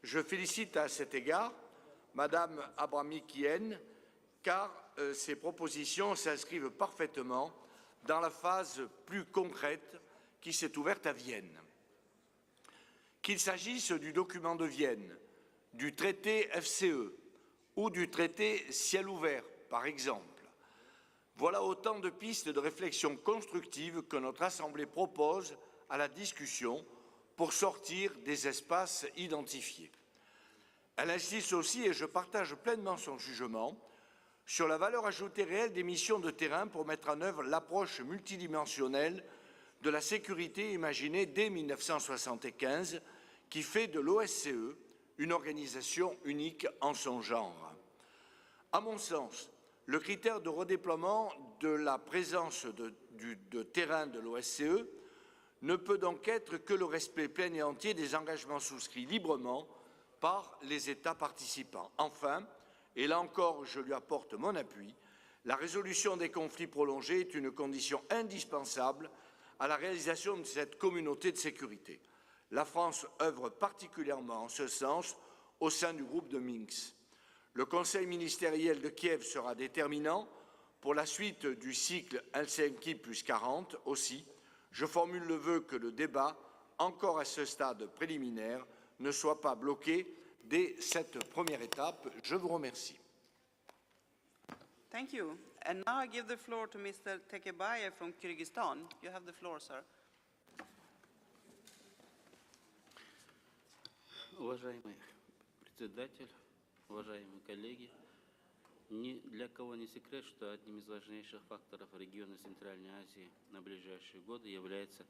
Je félicite à cet égard Madame Abramikien, car ces propositions s'inscrivent parfaitement dans la phase plus concrète qui s'est ouverte à Vienne. Qu'il s'agisse du document de Vienne, du traité FCE ou du traité ciel ouvert, par exemple, voilà autant de pistes de réflexion constructive que notre Assemblée propose à la discussion pour sortir des espaces identifiés. Elle insiste aussi, et je partage pleinement son jugement, sur la valeur ajoutée réelle des missions de terrain pour mettre en œuvre l'approche multidimensionnelle de la sécurité imaginée dès 1975, qui fait de l'OSCE une organisation unique en son genre. À mon sens, le critère de redéploiement de la présence de terrain de l'OSCE ne peut donc être que le respect plein et entier des engagements souscrits librement par les États participants. Enfin, et là encore je lui apporte mon appui, la résolution des conflits prolongés est une condition indispensable à la réalisation de cette communauté de sécurité. La France œuvre particulièrement en ce sens au sein du groupe de Minsk. Le Conseil ministériel de Kiev sera déterminant pour la suite du cycle Helsinki plus 40 aussi. Je formule le vœu que le débat, encore à ce stade préliminaire, ne soit pas bloqué dès cette première étape. Je vous remercie. Thank you. And now I give the floor to Mr. Tekebayev from Kyrgyzstan. You have the floor, sir. Уважаемый председатель, уважаемые коллеги, ни для кого не секрет, что одним из важнейших факторов региона Центральной Азии на ближайшие годы является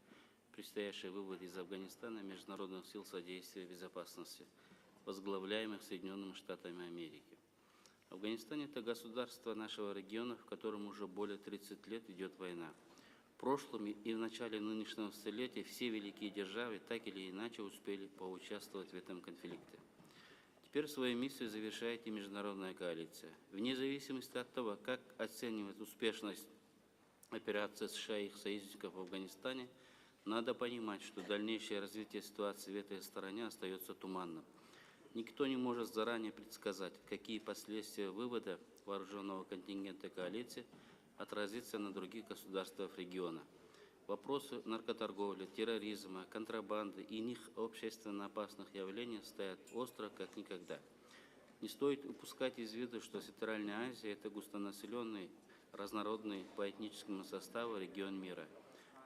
предстоящий вывод из Афганистана международных сил содействия и безопасности, возглавляемых Соединенными Штатами Америки. Афганистан – это государство нашего региона, в котором уже более 30 лет идет война. В прошлом и в начале нынешнего столетия все великие державы так или иначе успели поучаствовать в этом конфликте. Теперь свою миссию завершает и международная коалиция. Вне зависимости от того, как оценивать успешность операции США и их союзников в Афганистане, надо понимать, что дальнейшее развитие ситуации в этой стороне остается туманным. Никто не может заранее предсказать, какие последствия вывода вооруженного контингента коалиции отразится на других государствах региона. Вопросы наркоторговли, терроризма, контрабанды и иных общественно опасных явлений стоят остро, как никогда. Не стоит упускать из виду, что Центральная Азия – это густонаселенный, разнородный по этническому составу регион мира.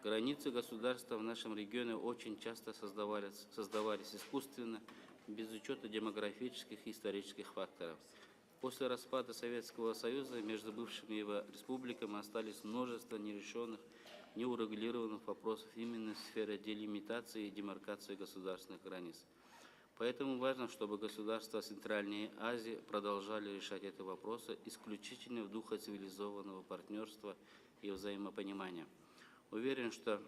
Границы государства в нашем регионе очень часто создавались искусственно, без учета демографических и исторических факторов. После распада Советского Союза между бывшими его республиками остались множество нерешенных, неурегулированных вопросов именно в сфере делимитации и демаркации государственных границ. Поэтому важно, чтобы государства Центральной Азии продолжали решать эти вопросы исключительно в духе цивилизованного партнерства и взаимопонимания. Уверен, что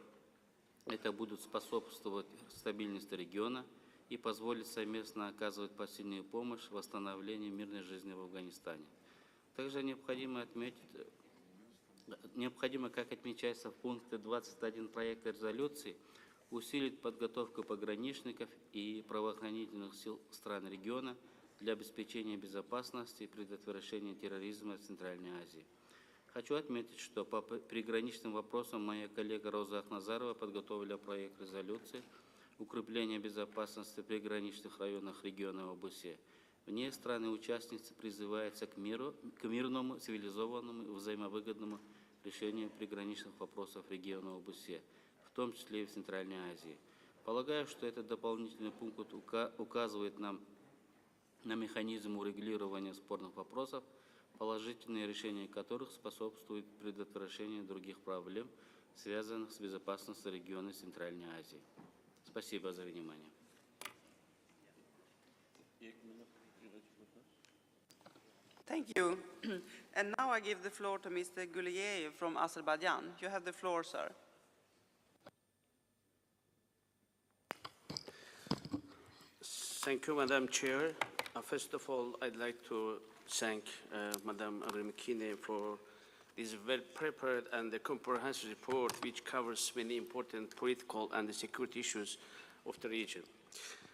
это будет способствовать стабильности региона и позволит совместно оказывать посильную помощь в восстановлении мирной жизни в Афганистане. Также необходимо, как отмечается в пункте 21 проекта резолюции, усилить подготовку пограничников и правоохранительных сил стран региона для обеспечения безопасности и предотвращения терроризма в Центральной Азии. Хочу отметить, что по приграничным вопросам моя коллега Роза Ахназарова подготовила проект резолюции укрепления безопасности в приграничных районах региона ОБСЕ. В ней страны-участницы призываются к мирному, цивилизованному и взаимовыгодному решению приграничных вопросов региона ОБСЕ, в том числе и в Центральной Азии. Полагаю, что этот дополнительный пункт указывает нам на механизм урегулирования спорных вопросов, положительные решения которых способствуют предотвращению других проблем, связанных с безопасностью региона Центральной Азии. Спасибо за внимание. Thank you. And now I give the floor to Mr. Guliev from Azerbaijan. You have the floor, sir. Thank you, Madam Chair. First of all, I'd like to thank Madam Abramikine for this well-prepared and comprehensive report which covers many important political and security issues of the region.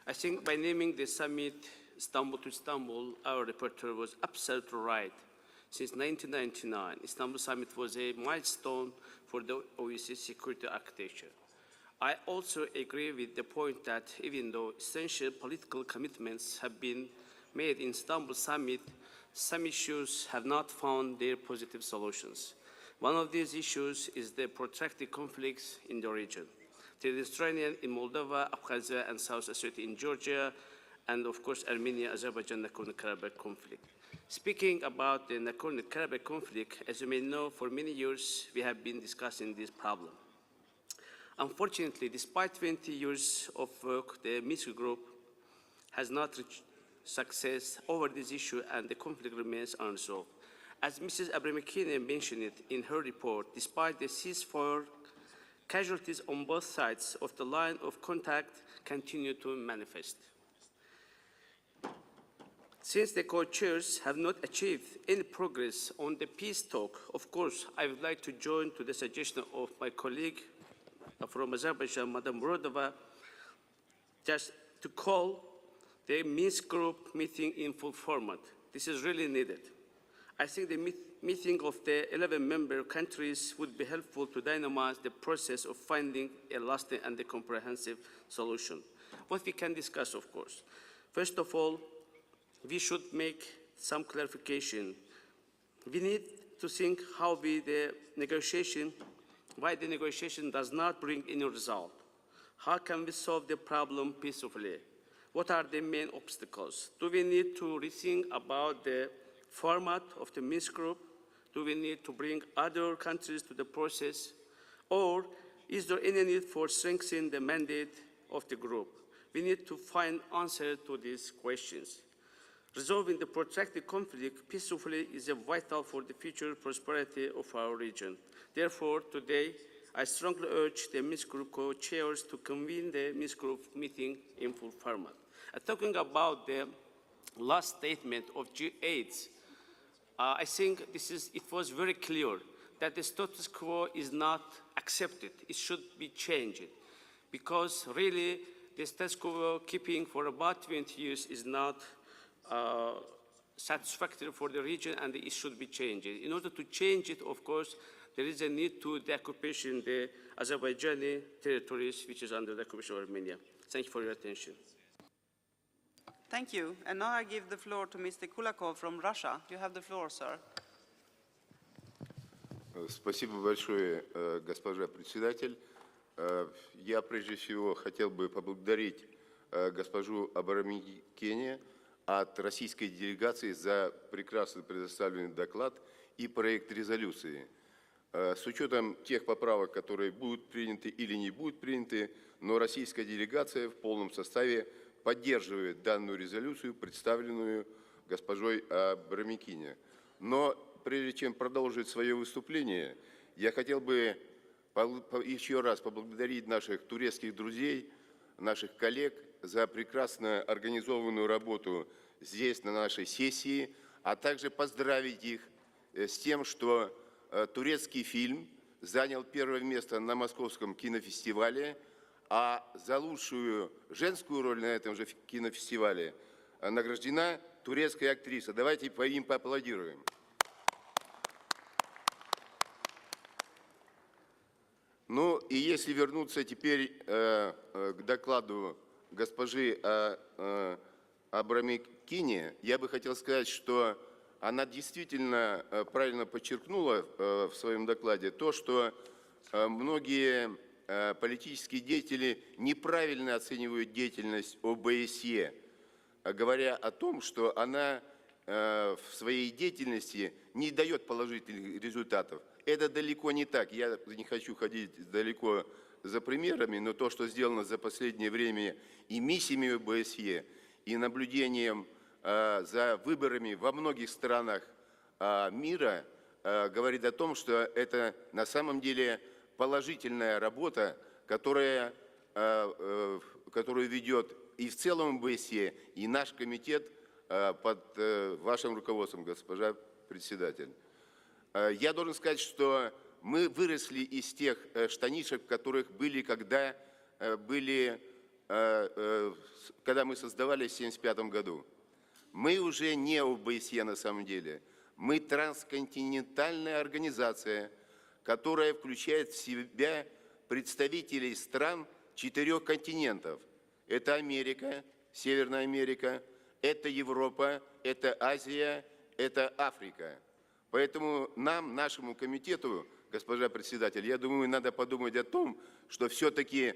I think by naming the summit Istanbul to Istanbul, our rapporteur was absolutely right. Since 1999, Istanbul summit was a milestone for the OSCE security architecture. I also agree with the point that even though essential political commitments have been made in Istanbul summit, some issues have not found their positive solutions. One of these issues is the protracted conflicts in the region. The Mediterranean in Moldova, Abkhazia and South Ossetia in Georgia, and of course Armenia, Azerbaijan, Nagorno-Karabakh conflict. Speaking about the Nagorno-Karabakh conflict, as you may know, for many years we have been discussing this problem. Unfortunately, despite 20 years of work, the Minsk group has not reached success over this issue and the conflict remains unresolved. As Mrs. Abramikine mentioned it in her report, despite the ceasefire, casualties on both sides of the line of contact continue to manifest. Since the co-chairs have not achieved any progress on the peace talk, of course, I would like to join to the suggestion of my colleague from Azerbaijan, Madam Rodova, just to call the Minsk group meeting in full format. This is really needed. I think the meeting of the 11-member countries would be helpful to dynamize the process of finding a lasting and a comprehensive solution. What we can discuss, of course. First of all, we should make some clarification. We need to think why the negotiation does not bring any result. How can we solve the problem peacefully? What are the main obstacles? Do we need to rethink about the format of the Minsk group? Do we need to bring other countries to the process? Or is there any need for strengthening the mandate of the group? We need to find answers to these questions. Resolving the protracted conflict peacefully is vital for the future prosperity of our region. Therefore, today, I strongly urge the Minsk Group co-chairs to convene the Minsk Group meeting in full format. Talking about the last statement of G8, I think it was very clear that the status quo is not accepted. It should be changed because really the status quo keeping for about 20 years is not satisfactory for the region and it should be changed. In order to change it, of course, there is a need to deoccupation the Azerbaijani territories which is under the occupation of Armenia. Thank you for your attention. Thank you. And now I give the floor to Mr. Kulakov from Russia. You have the floor, sir. Спасибо большое, госпожа председатель. Я прежде всего хотел бы поблагодарить госпожу Абрамикене от российской делегации за прекрасно предоставленный доклад и проект резолюции. С учетом тех поправок, которые будут приняты или не будут приняты, но российская делегация в полном составе поддерживает данную резолюцию, представленную госпожой Абрамикине. Но прежде чем продолжить свое выступление, я хотел бы еще раз поблагодарить наших турецких друзей, наших коллег за прекрасно организованную работу здесь, на нашей сессии, а также поздравить их с тем, что турецкий фильм занял первое место на Московском кинофестивале, а за лучшую женскую роль на этом же кинофестивале награждена турецкая актриса. Давайте им поаплодируем. Ну и если вернуться теперь к докладу госпожи Абрамикине, я бы хотел сказать, что она действительно правильно подчеркнула в своем докладе то, что многие политические деятели неправильно оценивают деятельность ОБСЕ, говоря о том, что она в своей деятельности не дает положительных результатов. Это далеко не так. Я не хочу ходить далеко за примерами, но то, что сделано за последнее время и миссиями ОБСЕ, и наблюдением за выборами во многих странах мира, говорит о том, что это на самом деле положительная работа, которую ведет и в целом ОБСЕ, и наш комитет под вашим руководством, госпожа председатель. Я должен сказать, что мы выросли из тех штанишек, в которых были, когда мы создавались в 1975 году. Мы уже не ОБСЕ на самом деле. Мы трансконтинентальная организация, которая включает в себя представителей стран 4 континентов. Это Америка, Северная Америка, это Европа, это Азия, это Африка. Поэтому нам, нашему комитету, госпожа председатель, я думаю, надо подумать о том, что все-таки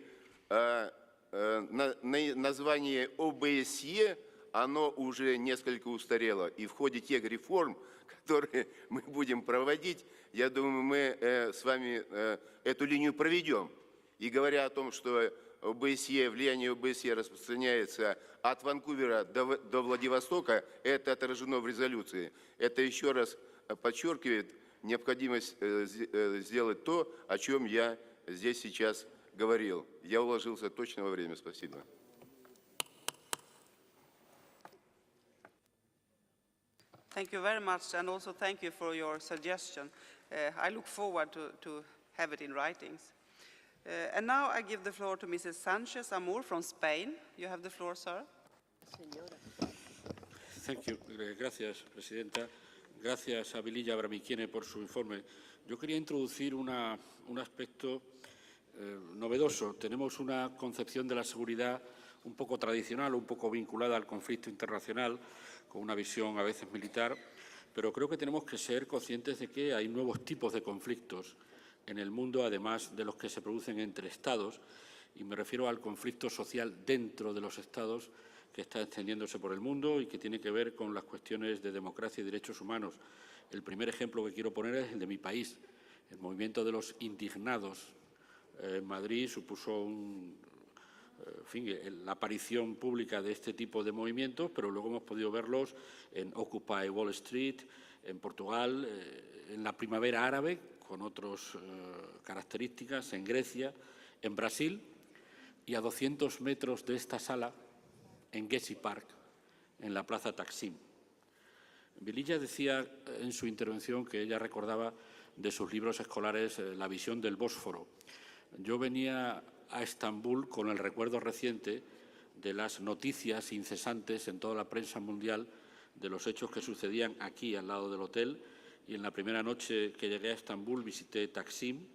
название ОБСЕ, оно уже несколько устарело. И в ходе тех реформ, которые мы будем проводить, я думаю, мы с вами эту линию проведем. И говоря о том, что ОБСЕ, влияние ОБСЕ распространяется от Ванкувера до Владивостока, это отражено в резолюции. Это еще раз подчеркивает необходимость сделать то, о чем я здесь сейчас говорил. Я уложился точно во время. Спасибо. Thank you very much, and also thank you for your suggestion. I look forward to have it in writings. And now I give the floor to Mrs. Sanchez Amor from Spain. You have the floor, sir. Thank you. Gracias, Presidenta. Gracias a Vilija Abramikiene por su informe. Yo quería introducir un aspecto novedoso. Tenemos una concepción de la seguridad un poco tradicional, un poco vinculada al conflicto internacional, con una visión a veces militar, pero creo que tenemos que ser conscientes de que hay nuevos tipos de conflictos en el mundo, además de los que se producen entre Estados, y me refiero al conflicto social dentro de los Estados que está extendiéndose por el mundo y que tiene que ver con las cuestiones de democracia y derechos humanos. El primer ejemplo que quiero poner es el de mi país. El movimiento de los indignados en Madrid supuso la aparición pública de este tipo de movimientos, pero luego hemos podido verlos en Occupy Wall Street, en Portugal, en la primavera árabe, con otras características, en Grecia, en Brasil, y a 200 metros de esta sala, en Gezi Park, en la Plaza Taksim. Vilija decía en su intervención que ella recordaba de sus libros escolares la visión del Bósforo. Yo venía a Estambul con el recuerdo reciente de las noticias incesantes en toda la prensa mundial de los hechos que sucedían aquí al lado del hotel, y en la primera noche que llegué a Estambul visité Taksim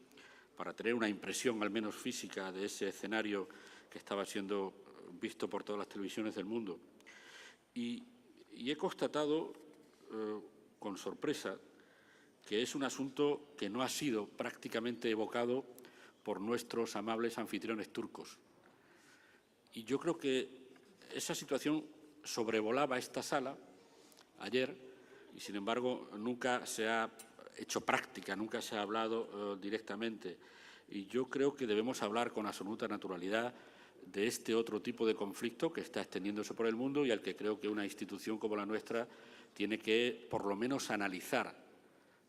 para tener una impresión al menos física de ese escenario que estaba siendo visto por todas las televisiones del mundo. Y he constatado con sorpresa que es un asunto que no ha sido prácticamente evocado por nuestros amables anfitriones turcos. Y yo creo que esa situación sobrevolaba esta sala ayer y, sin embargo, nunca se ha hecho práctica, nunca se ha hablado directamente. Y yo creo que debemos hablar con absoluta naturalidad de este otro tipo de conflicto que está extendiéndose por el mundo y al que creo que una institución como la nuestra tiene que, por lo menos, analizar,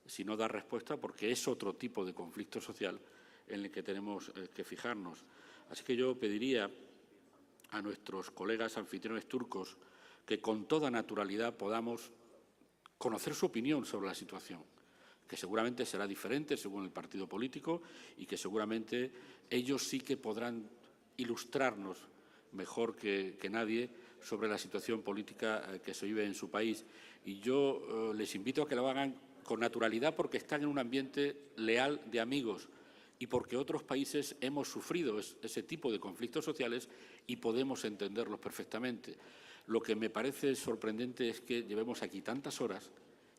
si no dar respuesta, porque es otro tipo de conflicto social en el que tenemos que fijarnos. Así que yo pediría a nuestros colegas anfitriones turcos que con toda naturalidad podamos conocer su opinión sobre la situación, que seguramente será diferente según el partido político y que seguramente ellos sí que podrán ilustrarnos mejor que nadie sobre la situación política que se vive en su país. Y yo les invito a que lo hagan con naturalidad porque están en un ambiente leal de amigos y porque otros países hemos sufrido ese tipo de conflictos sociales y podemos entenderlos perfectamente. Lo que me parece sorprendente es que llevemos aquí tantas horas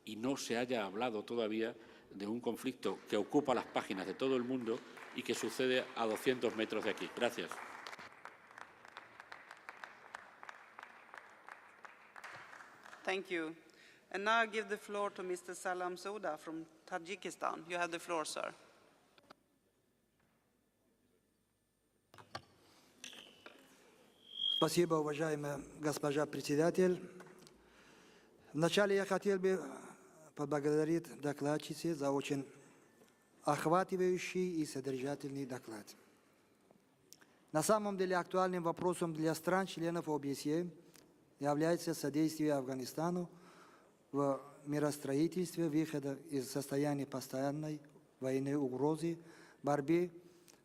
y no se haya hablado todavía de un conflicto que ocupa las páginas de todo el mundo y que sucede a 200 metros de aquí. Gracias. Thank you. And now I give the floor to Mr. Salam Souda from Tajikistan. You have the floor, sir. Спасибо, уважаемая госпожа председатель. Вначале я хотел бы поблагодарить докладчице за очень охватывающий и содержательный доклад. На самом деле актуальным вопросом для стран-членов ОБСЕ является содействие Афганистану в миростроительстве, выхода из состояния постоянной военной угрозы, борьбы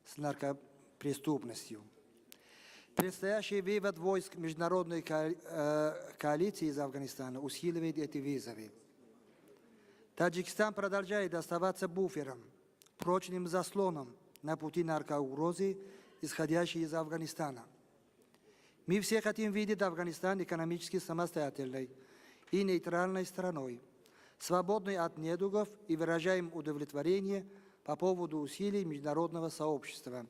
с наркопреступностью. Предстоящий вывод войск международной коалиции из Афганистана усиливает эти вызовы. Таджикистан продолжает оставаться буфером, прочным заслоном на пути наркоугрозы, исходящей из Афганистана. Мы все хотим видеть Афганистан экономически самостоятельной и нейтральной страной, свободной от недугов, и выражаем удовлетворение по поводу усилий международного сообщества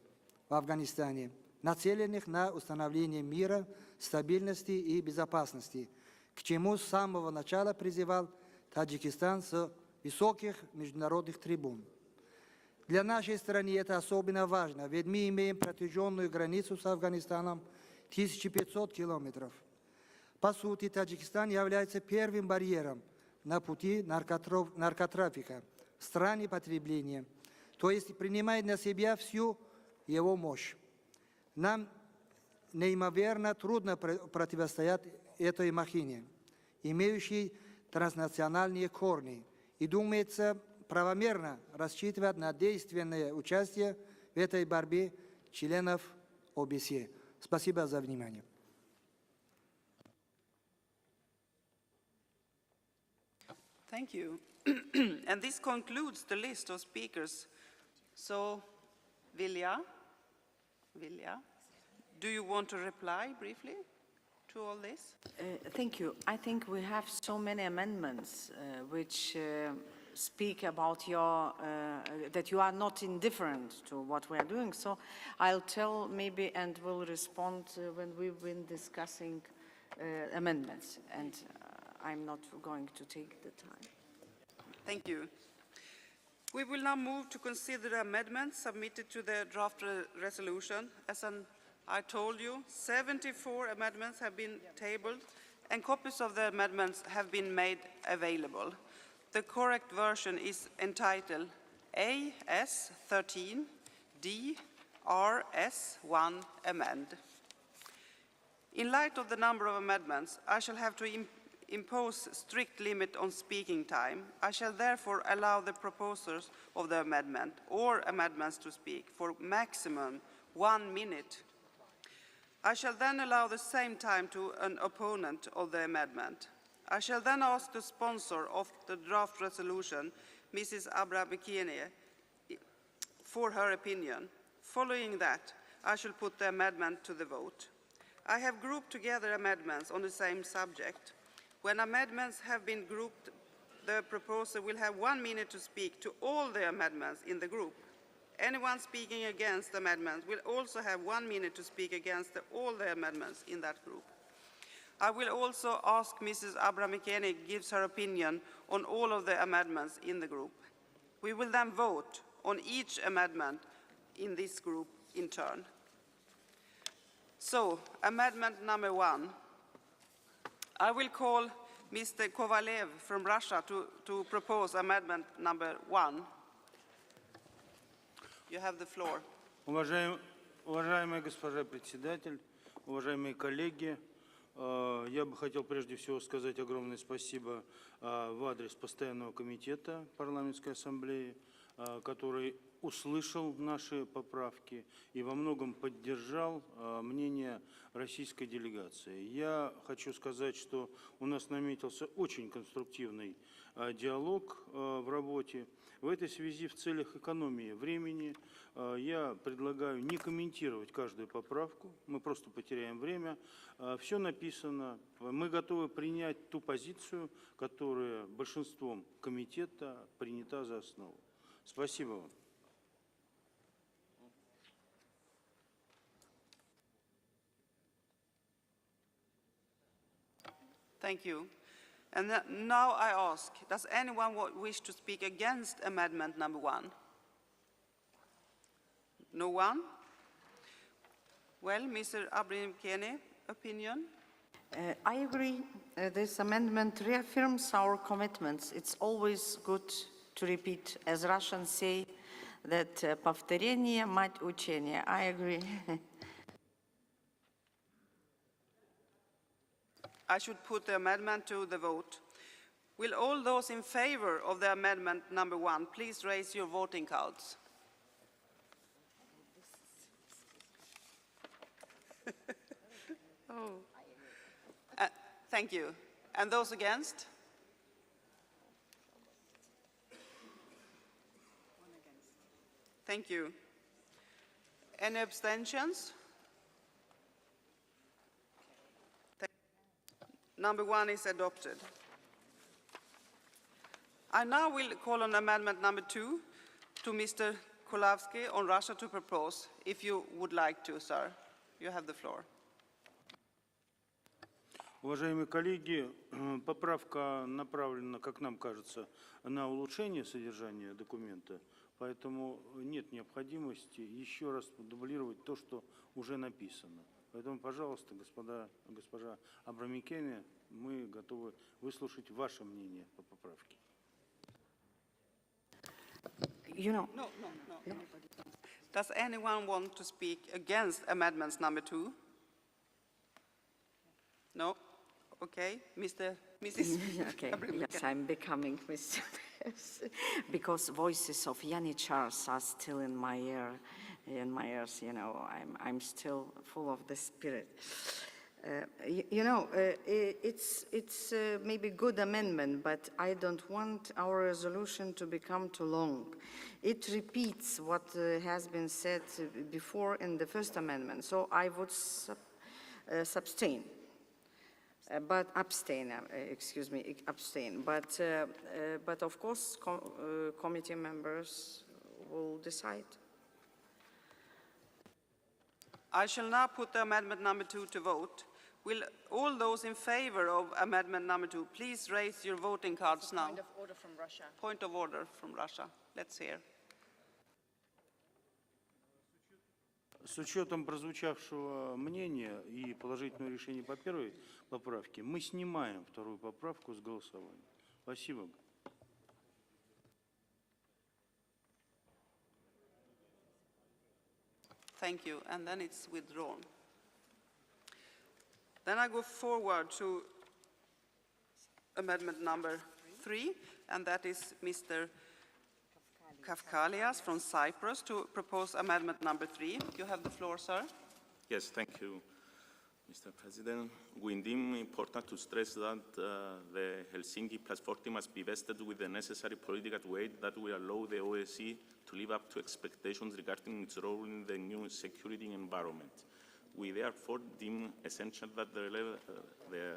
в Афганистане, нацеленных на установление мира, стабильности и безопасности, к чему с самого начала призывал Таджикистан с высоких международных трибун. Для нашей страны это особенно важно, ведь мы имеем протяженную границу с Афганистаном 1500 километров. По сути, Таджикистан является первым барьером на пути наркотрафика в стране потребления, то есть принимает на себя всю его мощь. Нам неимоверно трудно противостоять этой махине, имеющей транснациональные корни, и, думается, правомерно рассчитывать на действенное участие в этой борьбе членов ОБСЕ. Спасибо за внимание. Thank you. And this concludes the list of speakers. So, Vilja, do you want to reply briefly to all this? Thank you. I think we have so many amendments which speak about your, that you are not indifferent to what we are doing. So I'll tell maybe and will respond when we've been discussing amendments. And I'm not going to take the time. Thank you. We will now move to consider the amendments submitted to the draft resolution. As I told you, 74 amendments have been tabled, and copies of the amendments have been made available. The correct version is entitled AS13 DRS1 Amend. In light of the number of amendments, I shall have to impose strict limit on speaking time. I shall therefore allow the proposers of the amendment or amendments to speak for maximum 1 minute. I shall then allow the same time to an opponent of the amendment. I shall then ask the sponsor of the draft resolution, Mrs. Abra-Bekene, for her opinion. Following that, I shall put the amendment to the vote. I have grouped together amendments on the same subject. When amendments have been grouped, the proposer will have 1 minute to speak to all the amendments in the group. Anyone speaking against the amendment will also have 1 minute to speak against all the amendments in that group. I will also ask Mrs. Abra-Bekene gives her opinion on all of the amendments in the group. We will then vote on each amendment in this group in turn. So, amendment number 1. I will call Mr. Kovalev from Russia to propose amendment number 1. You have the floor. Уважаемая госпожа председатель, уважаемые коллеги, я бы хотел прежде всего сказать огромное спасибо в адрес Постоянного комитета Парламентской ассамблеи, который услышал наши поправки и во многом поддержал мнение российской делегации. Я хочу сказать, что у нас наметился очень конструктивный диалог в работе. В этой связи в целях экономии времени я предлагаю не комментировать каждую поправку, мы просто потеряем время. Все написано, мы готовы принять ту позицию, которая большинством комитета принята за основу. Спасибо вам. Thank you. And now I ask, does anyone wish to speak against amendment number 1? No one? Well, Mr. Abra-Bekene, opinion? I agree. This amendment reaffirms our commitments. It's always good to repeat, as Russians say, that повторение мать учения. I agree. I should put the amendment to the vote. Will all those in favor of the amendment number 1 please raise your voting cards? Oh. Thank you. And those against? Thank you. Any abstentions? Number 1 is adopted. I now will call on amendment number 2 to Mr. Kulawski on Russia to propose. If you would like to, sir, you have the floor. Уважаемые коллеги, поправка направлена, как нам кажется, на улучшение содержания документа, поэтому нет необходимости еще раз дублировать то, что уже написано. Поэтому, пожалуйста, госпожа Абрамикене, мы готовы выслушать ваше мнение по поправке. No. Does anyone want to speak against amendments number 2? No? Okay, Mrs. Okay, yes, I'm becoming Mr. because voices of Yanichars are still in my ears, you know, I'm still full of the spirit. It's maybe good amendment, but I don't want our resolution to become too long. It repeats what has been said before in the first amendment, so I would abstain. But of course, committee members will decide. I shall now put the amendment number 2 to vote. Will all those in favor of amendment number 2 please raise your voting cards now? Point of order from Russia. Point of order from Russia. Let's hear. С учетом прозвучавшего мнения и положительного решения по первой поправке, мы снимаем вторую поправку с голосования. Спасибо. Thank you, and then it's withdrawn. Then I go forward to amendment number 3, and that is Mr. Kafkalias from Cyprus to propose amendment number 3. You have the floor, sir. Yes, thank you, Mr. President. We deem important to stress that the Helsinki Plus 40 must be vested with the necessary political weight that will allow the OSCE to live up to expectations regarding its role in the new security environment. We therefore deem essential that the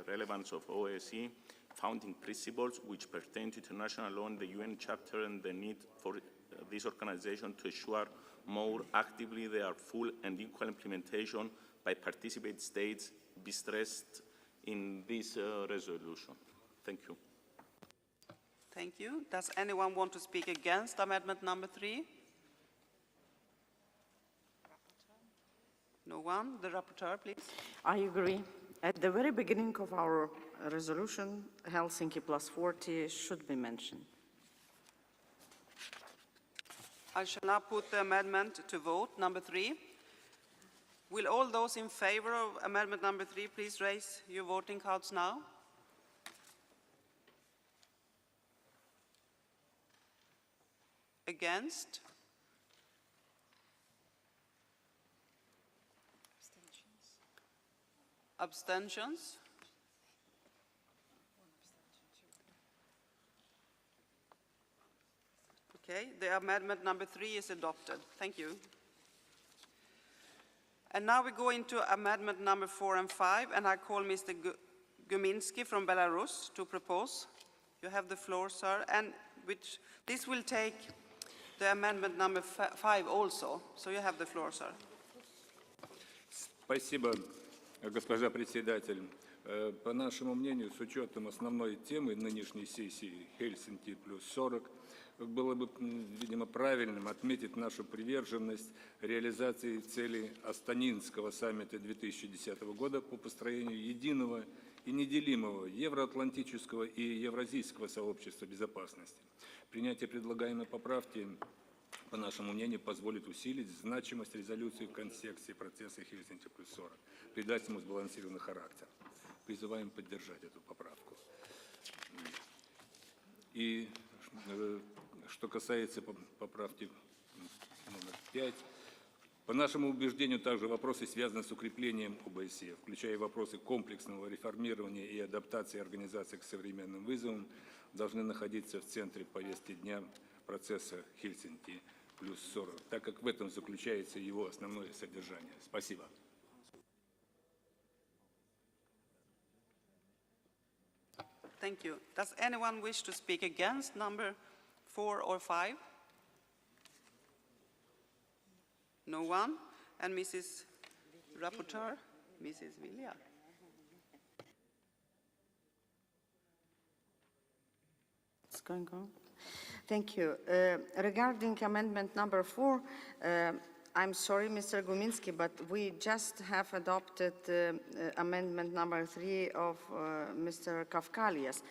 relevance of OSCE founding principles which pertain to international law and the UN Charter and the need for this organization to ensure more actively their full and equal implementation by participating states be stressed in this resolution. Thank you. Thank you. Does anyone want to speak against amendment number 3? No one? The rapporteur, please. I agree. At the very beginning of our resolution, Helsinki Plus 40 should be mentioned. I shall now put the amendment to vote, number 3. Will all those in favor of amendment number 3 please raise your voting cards now? Against? Abstentions? Okay, the amendment number 3 is adopted. Thank you. And now we go into amendment number 4 and 5, and I call Mr. Guminsky from Belarus to propose. You have the floor, sir, and this will take the amendment number 5 also. So you have the floor, sir. Спасибо, госпожа председатель. По нашему мнению, с учетом основной темы нынешней сессии Хельсинки плюс 40, было бы, видимо, правильным отметить нашу приверженность реализации целей Астанинского саммита 2010 года по построению единого и неделимого евроатлантического и евразийского сообщества безопасности. Принятие предлагаемой поправки, по нашему мнению, позволит усилить значимость резолюции в контексте процесса Хельсинки плюс 40, придать ему сбалансированный характер. Призываем поддержать эту поправку. И что касается поправки номер 5, по нашему убеждению, также вопросы, связанные с укреплением ОБСЕ, включая вопросы комплексного реформирования и адаптации организации к современным вызовам, должны находиться в центре повестки дня процесса Хельсинки плюс 40, так как в этом заключается его основное содержание. Спасибо. Thank you. Does anyone wish to speak against number 4 or 5? No one? And Mrs. Rapporteur, Mrs. Vilja. What's going on? Thank you. Regarding amendment number 4, I'm sorry, Mr. Guminski, but we just have adopted amendment number 3 of Mr. Kafkalias.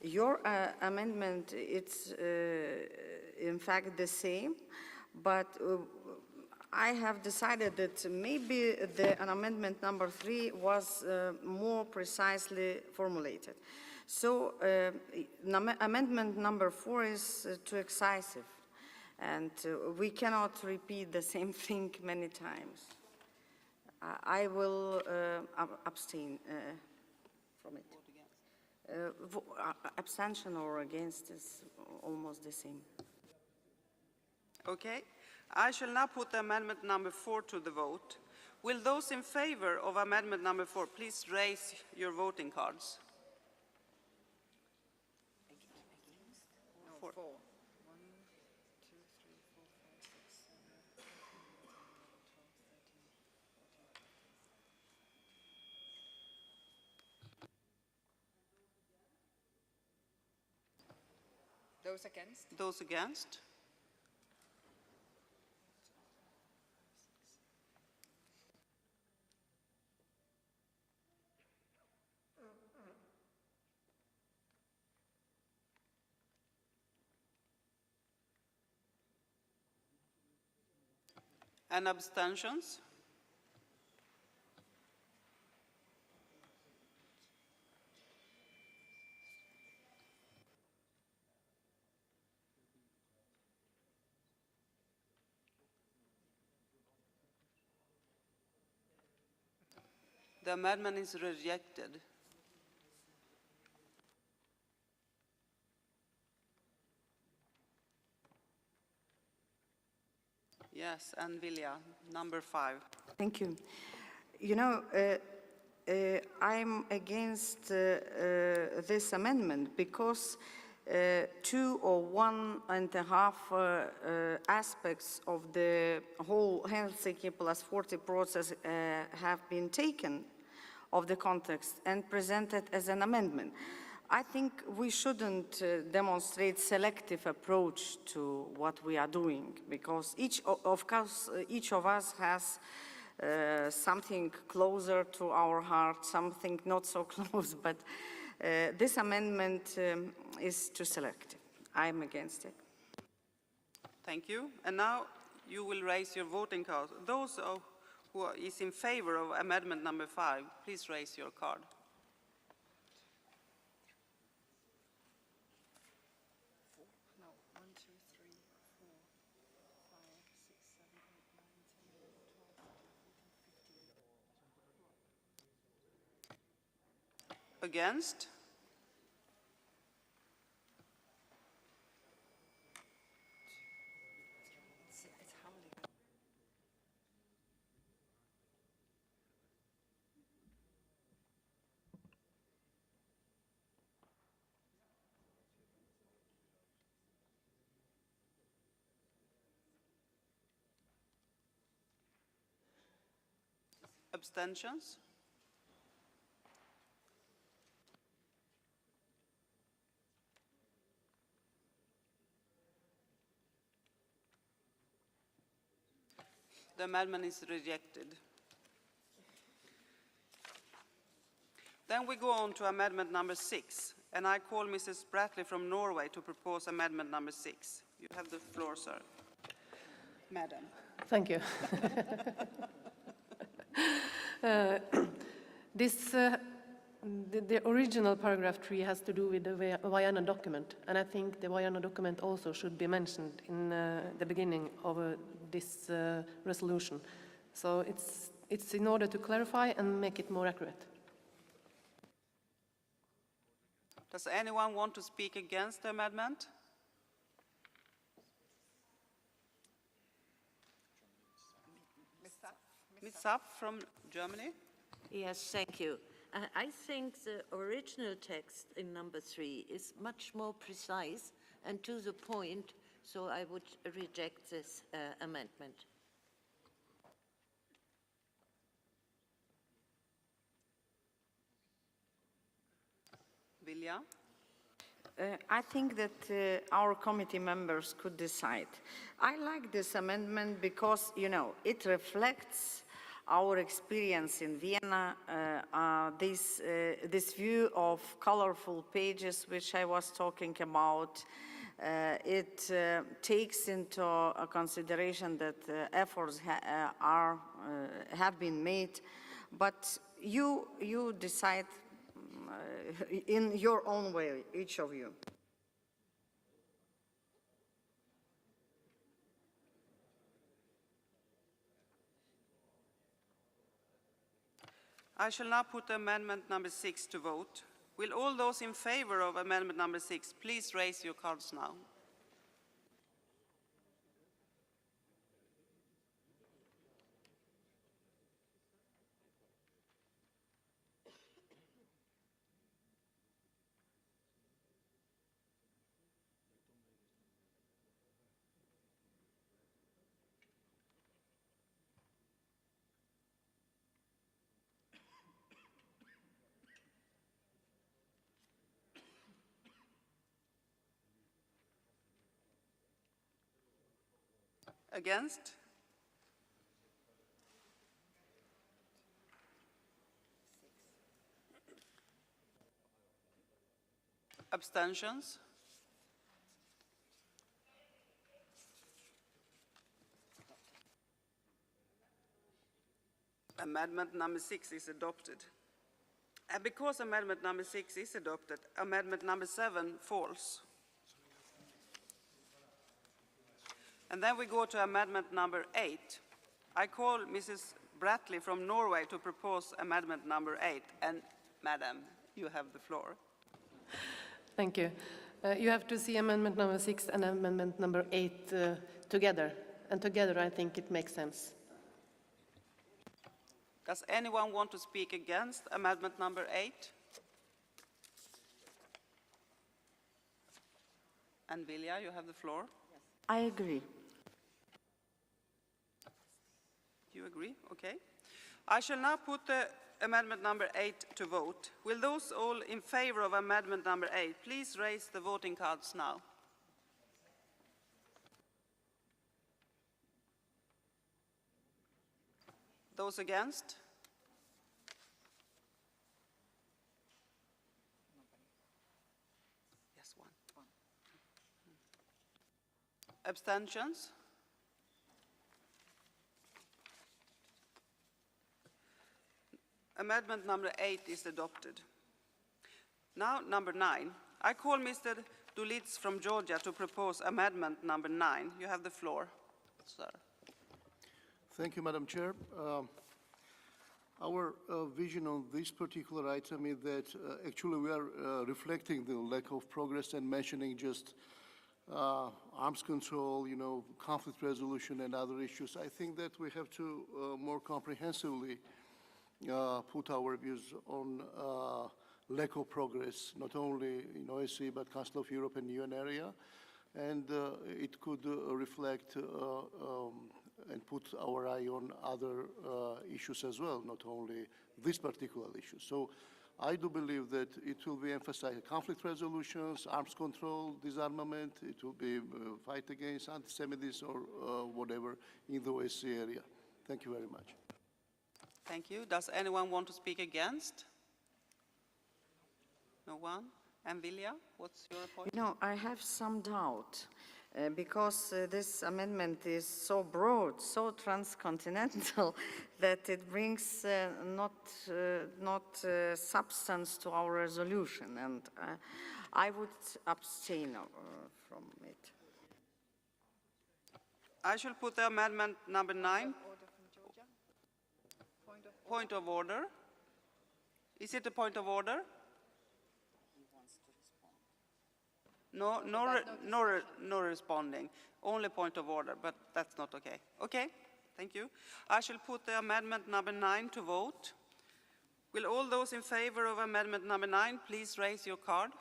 Your amendment, it's in fact the same, but I have decided that maybe an amendment number 3 was more precisely formulated. So amendment number 4 is too excessive, and we cannot repeat the same thing many times. I will abstain from it. Abstention or against is almost the same. Okay. I shall now put the amendment number 4 to the vote. Will those in favor of amendment number 4 please raise your voting cards? Four. Those against? Those against? And abstentions? The amendment is rejected. Yes, and Vilja, number 5. Thank you. You know, I'm against this amendment because 2 or 1.5 aspects of the whole Helsinki plus 40 process have been taken of the context and presented as an amendment. I think we shouldn't demonstrate selective approach to what we are doing, because each of us has something closer to our heart, something not so close, but this amendment is too selective. I'm against it. Thank you. And now you will raise your voting cards. Those who is in favor of amendment number 5, please raise your card. Against? Abstentions? The amendment is rejected. Then we go on to amendment number 6, and I call Mrs. Bradley from Norway to propose amendment number 6. You have the floor, sir. Madam. Thank you. This The original paragraph 3 has to do with the Vienna document, and I think the Vienna document also should be mentioned in the beginning of this resolution. So it's in order to clarify and make it more accurate. Does anyone want to speak against the amendment? Ms. Sapp from Germany. Yes, thank you. I think the original text in number 3 is much more precise and to the point, so I would reject this amendment. Vilja? I think that our committee members could decide. I like this amendment because, you know, it reflects our experience in Vienna, this view of colorful pages which I was talking about. It takes into consideration that efforts have been made, but you decide in your own way, each of you. I shall now put amendment number 6 to vote. Will all those in favor of amendment number 6 please raise your cards now? Against? Abstentions? Amendment number 6 is adopted. And because amendment number 6 is adopted, amendment number 7 falls. And then we go to amendment number 8. I call Mrs. Bratley from Norway to propose amendment number 8. And Madam, you have the floor. Thank you. You have to see amendment number 6 and amendment number 8 together. And together I think it makes sense. Does anyone want to speak against amendment number 8? And Vilja, you have the floor. I agree. You agree? Okay. I shall now put amendment number 8 to vote. Will those all in favor of amendment number 8 please raise the voting cards now? Those against? Yes, one. Abstentions? Amendment number 8 is adopted. Now, number 9. I call Mr. Dulitz from Georgia to propose amendment number 9. You have the floor, sir. Thank you, Madam Chair. Our vision on this particular item is that actually we are reflecting the lack of progress and mentioning just arms control, you know, conflict resolution and other issues. I think that we have to more comprehensively put our views on lack of progress, not only in OSCE but Council of Europe and UN area, and it could reflect and put our eye on other issues as well, not only this particular issue. So I do believe that it will be emphasized conflict resolutions, arms control, disarmament, it will be fight against anti-Semitism or whatever in the OSCE area. Thank you very much. Thank you. Does anyone want to speak against? No one? And Vilja, what's your point? You know, I have some doubt. because this amendment is so broad, so transcontinental, that it brings not substance to our resolution, and I would abstain from it. I shall put the amendment number 9. Point of order. Is it a point of order? No responding. Only point of order, but that's not okay. Okay, thank you. I shall put the amendment number 9 to vote. Will all those in favor of amendment number 9 please raise your card?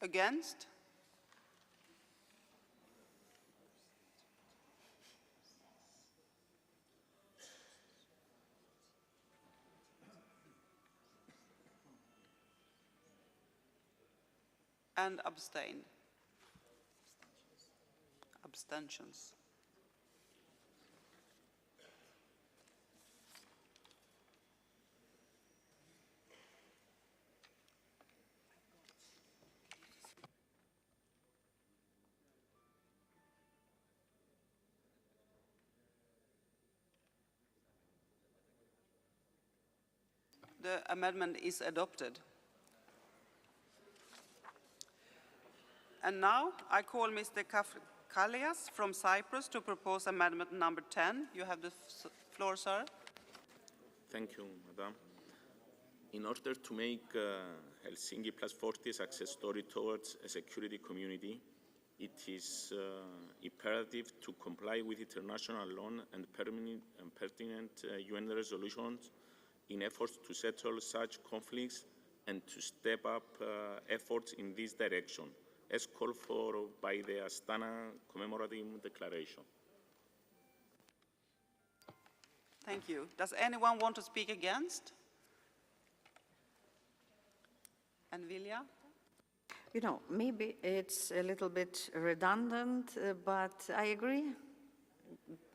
Against? And abstain. Abstentions. The amendment is adopted. And now I call Mr. Kalias from Cyprus to propose amendment number 10. You have the floor, sir. Thank you, Madam. In order to make Helsinki plus 40 a success story towards a security community, it is imperative to comply with international law and pertinent UN resolutions in efforts to settle such conflicts and to step up efforts in this direction, as called for by the Astana Commemorative Declaration. Thank you. Does anyone want to speak against? And Vilja? You know, maybe it's a little bit redundant, but I agree.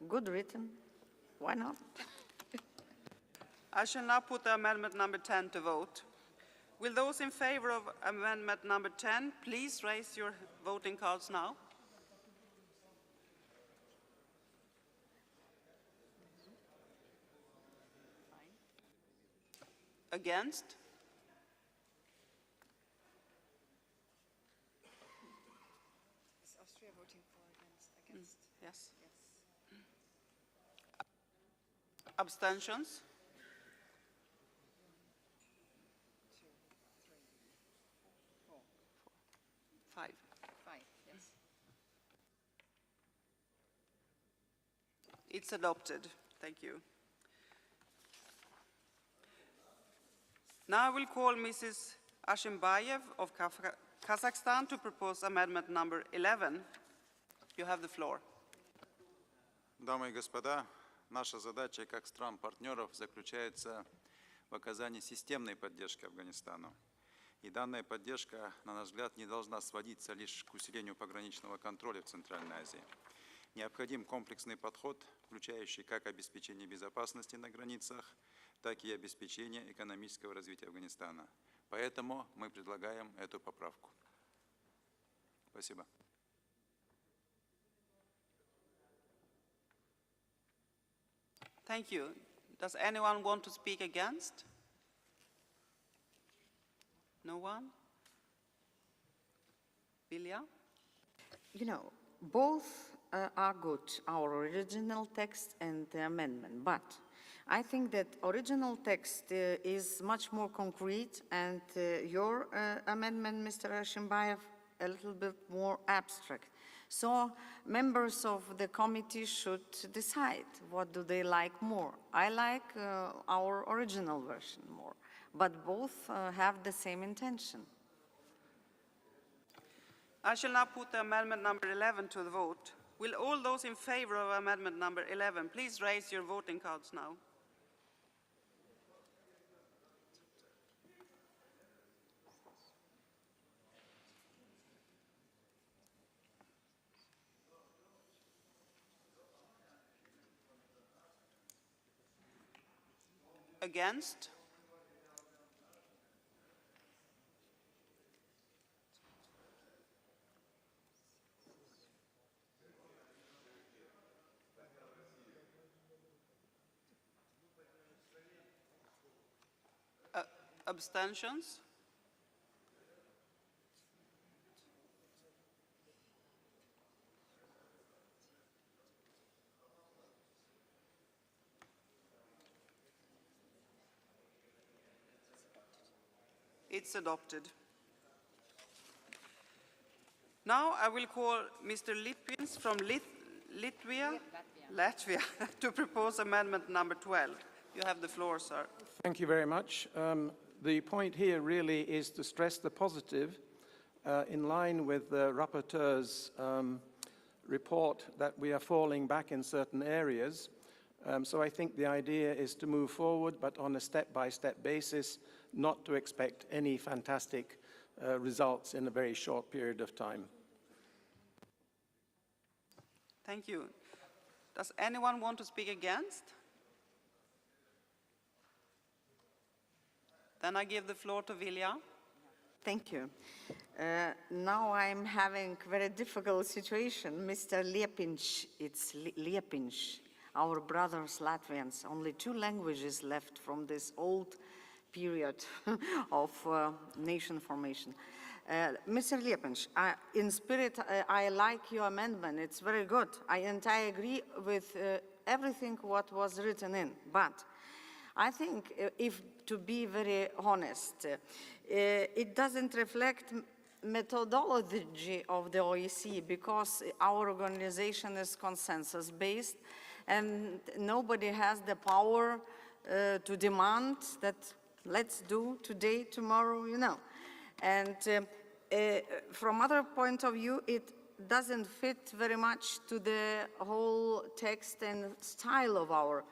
Good written. Why not? I shall now put the amendment number 10 to vote. Will those in favor of amendment number 10 please raise your voting cards now? Against? Is Austria voting for against? Yes. Abstentions? 5. 5, yes. It's adopted. Thank you. Now I will call Mrs. Ashimbayev of Kazakhstan to propose amendment number 11. You have the floor. Дамы и господа, наша задача как стран-партнеров заключается в оказании системной поддержки Афганистану. И данная поддержка, на наш взгляд, не должна сводиться лишь к усилению пограничного контроля в Центральной Азии. Необходим комплексный подход, включающий как обеспечение безопасности на границах, так и обеспечение экономического развития Афганистана. Поэтому мы предлагаем эту поправку. Спасибо. Thank you. Does anyone want to speak against? No one? Vilja? You know, both are good, our original text and the amendment, but I think that original text is much more concrete, and your amendment, Mr. Ashimbayev, a little bit more abstract. So members of the committee should decide what do they like more. I like our original version more, but both have the same intention. I shall now put the amendment number 11 to the vote. Will all those in favor of amendment number 11 please raise your voting cards now? Against? Abstentions? It's adopted. Now I will call Mr. Lipins from Latvia to propose amendment number 12. You have the floor, sir. Thank you very much. The point here really is to stress the positive in line with the rapporteur's report that we are falling back in certain areas. So I think the idea is to move forward, but on a step-by-step basis, not to expect any fantastic results in a very short period of time. Thank you. Does anyone want to speak against? Then I give the floor to Vilja. Thank you. Now I'm having very difficult situation. Mr. Liepins, it's Liepins, our brothers Latvians, only 2 languages left from this old period of nation formation. Mr. Liepins, in spirit, I like your amendment. It's very good. And I agree with everything what was written in. But I think, if to be very honest, it doesn't reflect methodology of the OSCE, because our organization is consensus-based and nobody has the power to demand that let's do today, tomorrow, you know. And from other point of view, it doesn't fit very much to the whole text and style of our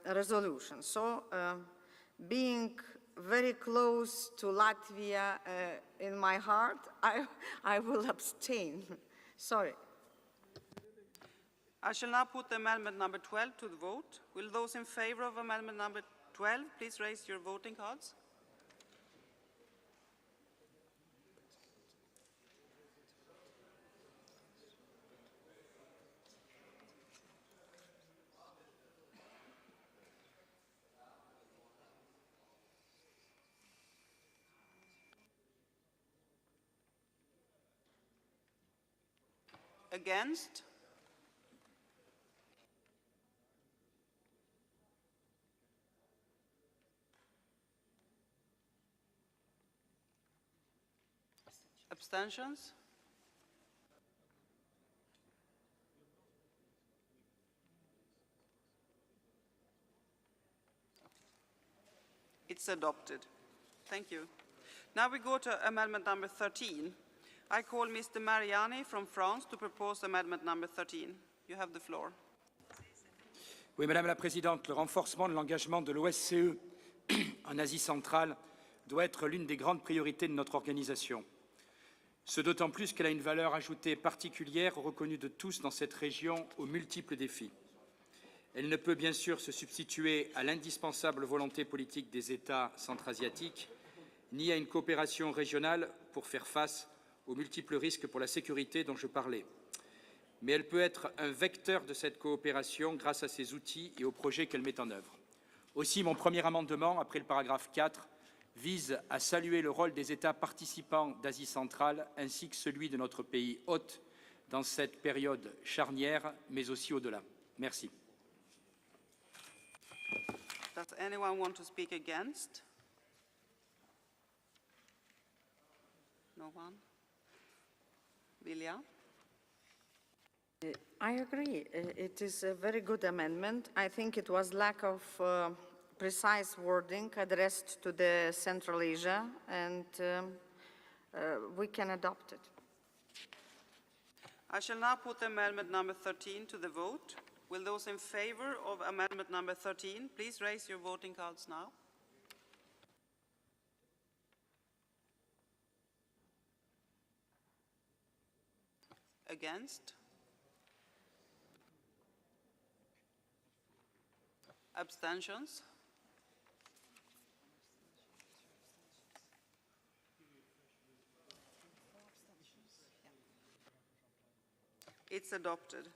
resolution. So being very close to Latvia in my heart, I will abstain. Sorry. I shall now put amendment number 12 to the vote. Will those in favor of amendment number 12 please raise your voting cards? Against? Abstentions? It's adopted. Thank you. Now we go to amendment number 13. I call Mr. Mariani from France to propose amendment number 13. You have the floor. Oui, Madame la Présidente, le renforcement de l'engagement de l'OSCE en Asie centrale doit être l'une des grandes priorités de notre organisation. Ce d'autant plus qu'elle a une valeur ajoutée particulière reconnue de tous dans cette région aux multiples défis. Elle ne peut bien sûr se substituer à l'indispensable volonté politique des États centra-asiatiques, ni à une coopération régionale pour faire face aux multiples risques pour la sécurité dont je parlais. Mais elle peut être un vecteur de cette coopération grâce à ses outils et aux projets qu'elle met en œuvre. Aussi, mon premier amendement, après le paragraphe 4, vise à saluer le rôle des États participants d'Asie centrale ainsi que celui de notre pays hôte dans cette période charnière, mais aussi au-delà. Merci. Does anyone want to speak against? No one? Vilja? I agree. It is a very good amendment. I think it was lack of precise wording addressed to the Central Asia, and we can adopt it. I shall now put amendment number 13 to the vote. Will those in favor of amendment number 13 please raise your voting cards now? Against? Abstentions? It's adopted.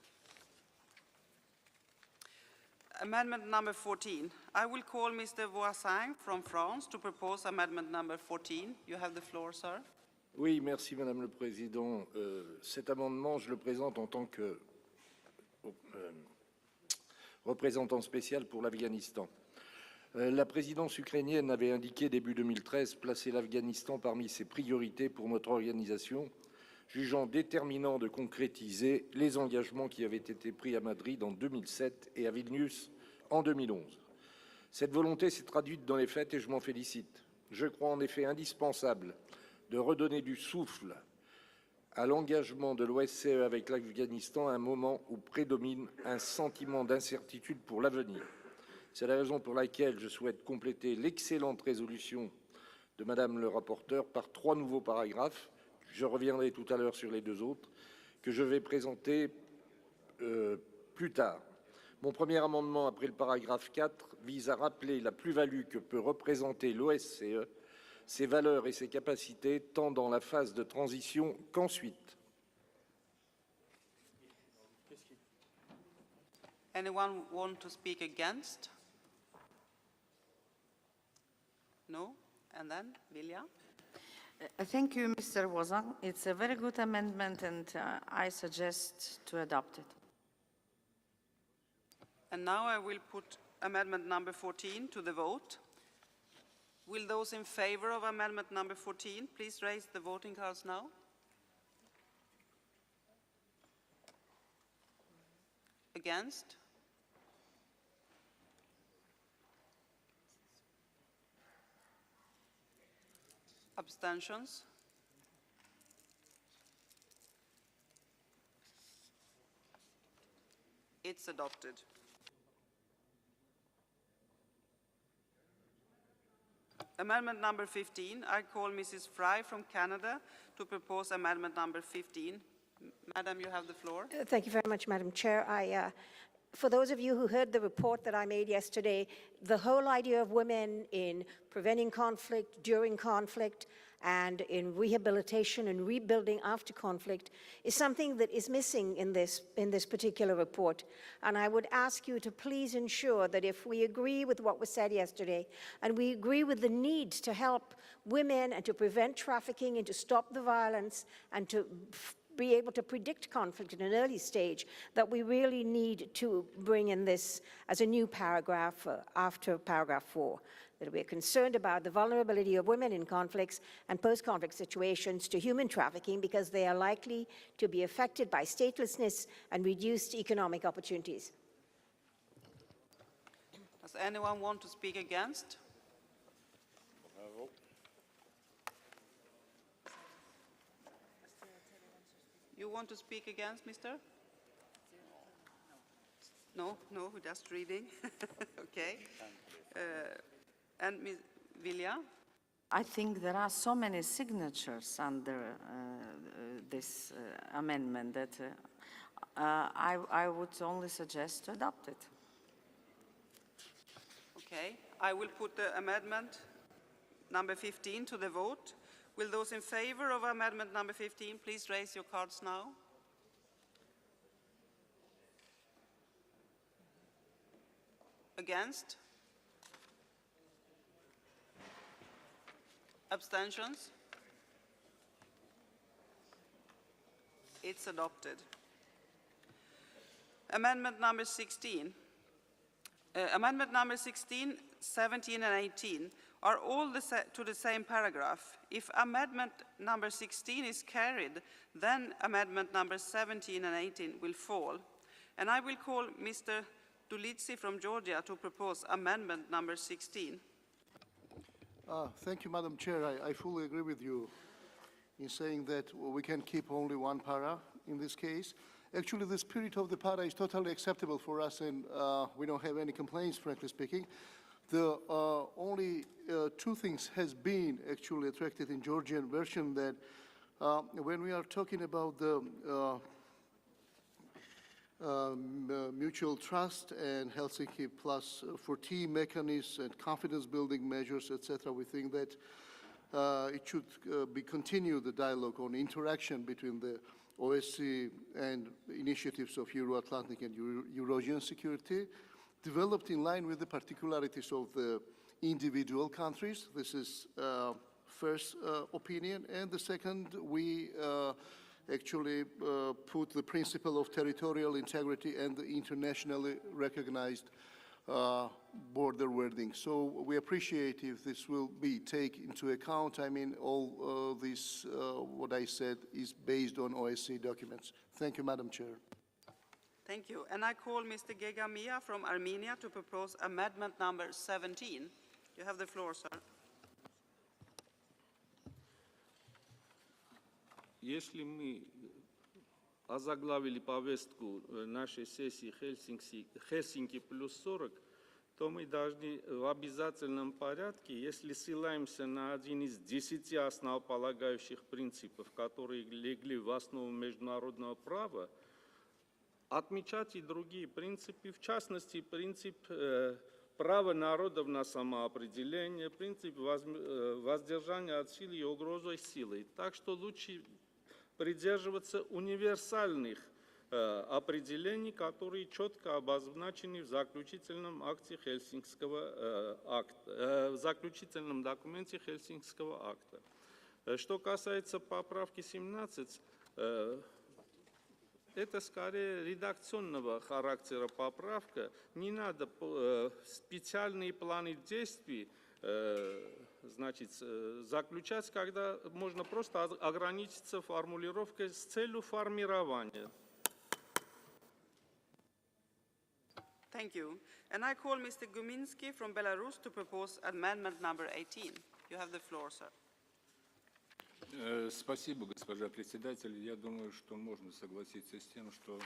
Amendment number 14. I will call Mr. Voisin from France to propose amendment number 14. You have the floor, sir. Oui, merci Madame le Président. Cet amendement, je le présente en tant que représentant spécial pour l'Afghanistan. La présidence ukrainienne avait indiqué début 2013 placer l'Afghanistan parmi ses priorités pour notre organisation, jugeant déterminant de concrétiser les engagements qui avaient été pris à Madrid en 2007 et à Vilnius en 2011. Cette volonté s'est traduite dans les faits et je m'en félicite. Je crois en effet indispensable de redonner du souffle à l'engagement de l'OSCE avec l'Afghanistan à un moment où prédomine un sentiment d'incertitude pour l'avenir. C'est la raison pour laquelle je souhaite compléter l'excellente résolution de Madame le rapporteur par 3 nouveaux paragraphes. Je reviendrai tout à l'heure sur les 2 autres que je vais présenter plus tard. Mon premier amendement, après le paragraphe 4, vise à rappeler la plus-value que peut représenter l'OSCE, ses valeurs et ses capacités, tant dans la phase de transition qu'ensuite. Anyone want to speak against? No? And then, Vilja? Thank you, Mr. Wozan. It's a very good amendment, and I suggest to adopt it. And now I will put amendment number 14 to the vote. Will those in favor of amendment number 14 please raise the voting cards now? Against? Abstentions? It's adopted. Amendment number 15, I call Mrs. Fry from Canada to propose amendment number 15. Madam, you have the floor. Thank you very much, Madam Chair. For those of you who heard the report that I made yesterday, the whole idea of women in preventing conflict, during conflict, and in rehabilitation and rebuilding after conflict is something that is missing in this particular report. And I would ask you to please ensure that if we agree with what was said yesterday, and we agree with the need to help women and to prevent trafficking and to stop the violence and to be able to predict conflict at an early stage, that we really need to bring in this as a new paragraph after paragraph 4, that we're concerned about the vulnerability of women in conflicts and post-conflict situations to human trafficking because they are likely to be affected by statelessness and reduced economic opportunities. Does anyone want to speak against? You want to speak against, Mr.? No, just reading. Okay. And Ms. Vilja? I think there are so many signatures under this amendment that I would only suggest to adopt it. Okay. I will put the amendment number 15 to the vote. Will those in favor of amendment number 15 please raise your cards now? Against? Abstentions? It's adopted. Amendment number 16. Amendment number 16, 17 and 18 are all to the same paragraph. If amendment number 16 is carried, then amendment number 17 and 18 will fall. And I will call Mr. Dulitsi from Georgia to propose amendment number 16. Thank you, Madam Chair. I fully agree with you in saying that we can keep only one para in this case. Actually, the spirit of the para is totally acceptable for us, and we don't have any complaints, frankly speaking. The only 2 things has been actually attracted in Georgian version that when we are talking about the mutual trust and Helsinki Plus 14 mechanisms and confidence-building measures, etc. We think that it should continue the dialogue on interaction between the OSCE and initiatives of Euro-Atlantic and Eurasian security, developed in line with the particularities of the individual countries. This is first opinion. And the second, we actually put the principle of territorial integrity and the internationally recognized border wording. So we appreciate if this will be taken into account. I mean, all this, what I said, is based on OSCE documents. Thank you, Madam Chair. Thank you. And I call Mr. Gegamia from Armenia to propose amendment number 17. You have the floor, sir. Если мы озаглавили повестку нашей сессии Хельсинки плюс 40, то мы должны в обязательном порядке, если ссылаемся на один из 10 основополагающих принципов, которые легли в основу международного права, отмечать и другие принципы, в частности, принцип права народов на самоопределение, принцип воздержания от силы и угрозы силой. Так что лучше придерживаться универсальных определений, которые четко обозначены в заключительном акте Хельсинкского акта, в заключительном документе Хельсинкского акта. Что касается поправки 17, это скорее редакционного характера поправка. Не надо специальные планы действий значит, заключать, когда можно просто ограничиться формулировкой с целью формирования. Thank you. And I call Mr. Guminsky from Belarus to propose amendment number 18. You have the floor, sir. Спасибо, госпожа председатель. Я думаю, что можно согласиться с тем, что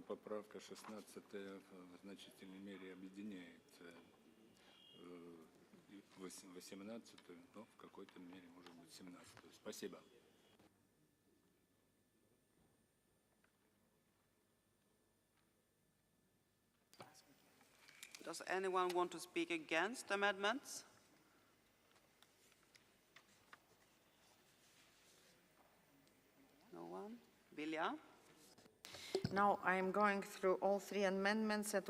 поправка 16 в значительной мере объединяет 18-ю, но в какой-то мере, может быть, 17-ю. Спасибо. Does anyone want to speak against amendments? No one? Vilja? Now I'm going through all three amendments and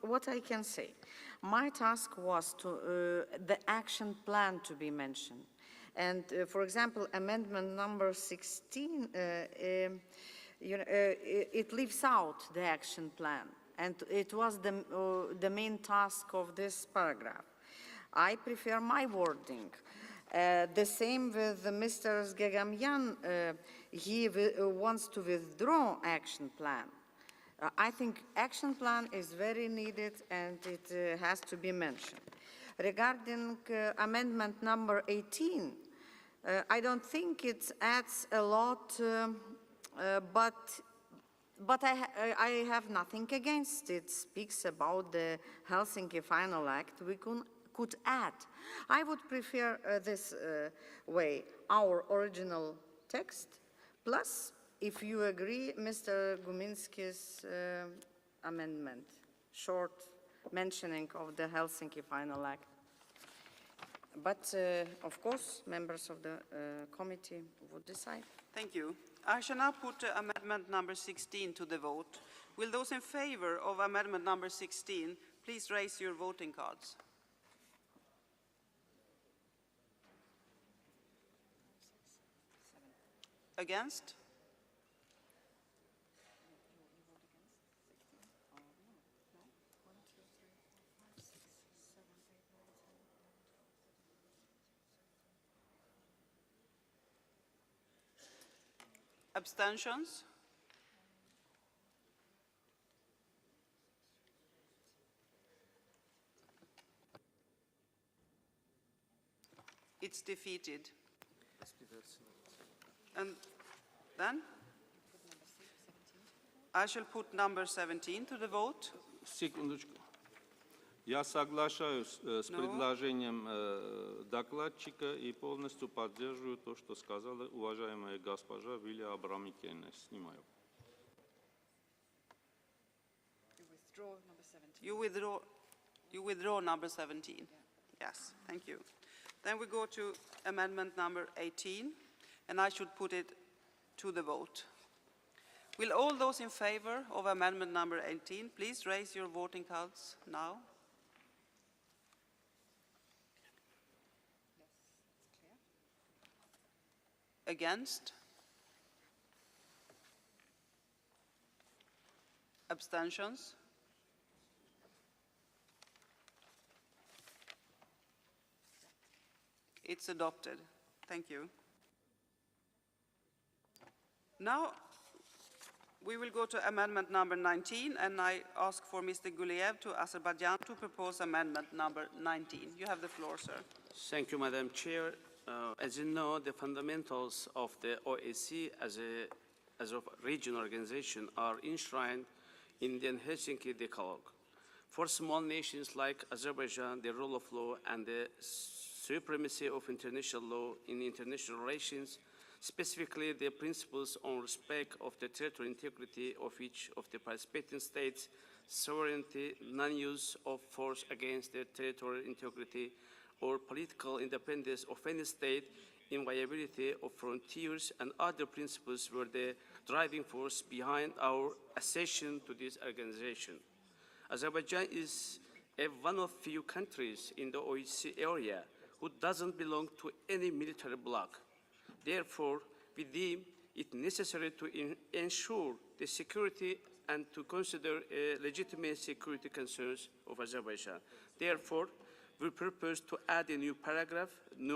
what I can say. My task was to the action plan to be mentioned. And for example, amendment number 16, it leaves out the action plan. And it was the main task of this paragraph. I prefer my wording. The same with Mr. Gegamyan, he wants to withdraw action plan. I think action plan is very needed and it has to be mentioned. Regarding amendment number 18, I don't think it adds a lot, but I have nothing against it. It speaks about the Helsinki Final Act. We could add. I would prefer this way, our original text, plus, if you agree, Mr. Guminsky's amendment, short mentioning of the Helsinki Final Act. But, of course, members of the committee would decide. Thank you. I shall now put amendment number 16 to the vote. Will those in favor of amendment number 16 please raise your voting cards? Against? Abstentions? It's defeated. And then I shall put number 17 to the vote. Секундочку. Я соглашаюсь с предложением докладчика и полностью поддерживаю то, что сказала уважаемая госпожа Вилия Абрамикене. Снимаю. withdraw number 17. You withdraw number 17? Yes, thank you. Then we go to amendment number 18, and I should put it to the vote. Will all those in favor of amendment number 18 please raise your voting cards now? Against? Abstentions? It's adopted. Thank you. Now, we will go to amendment number 19, and I ask for Mr. Guliev to Azerbaijan to propose amendment number 19. You have the floor, sir. Thank you, Madam Chair. As you know, the fundamentals of the OSCE as a regional organization are enshrined in the Helsinki Decalogue. For small nations like Azerbaijan, the rule of law and the supremacy of international law in international relations, specifically the principles on respect of the territorial integrity of each of the participating states, sovereignty, non-use of force against their territorial integrity, or political independence of any state, inviolability of frontiers, and other principles were the driving force behind our accession to this organization. Azerbaijan is one of few countries in the OSCE area who doesn't belong to any military bloc. Therefore, we deem it necessary to ensure the security and to consider legitimate security concerns of Azerbaijan. Therefore, we propose to add a new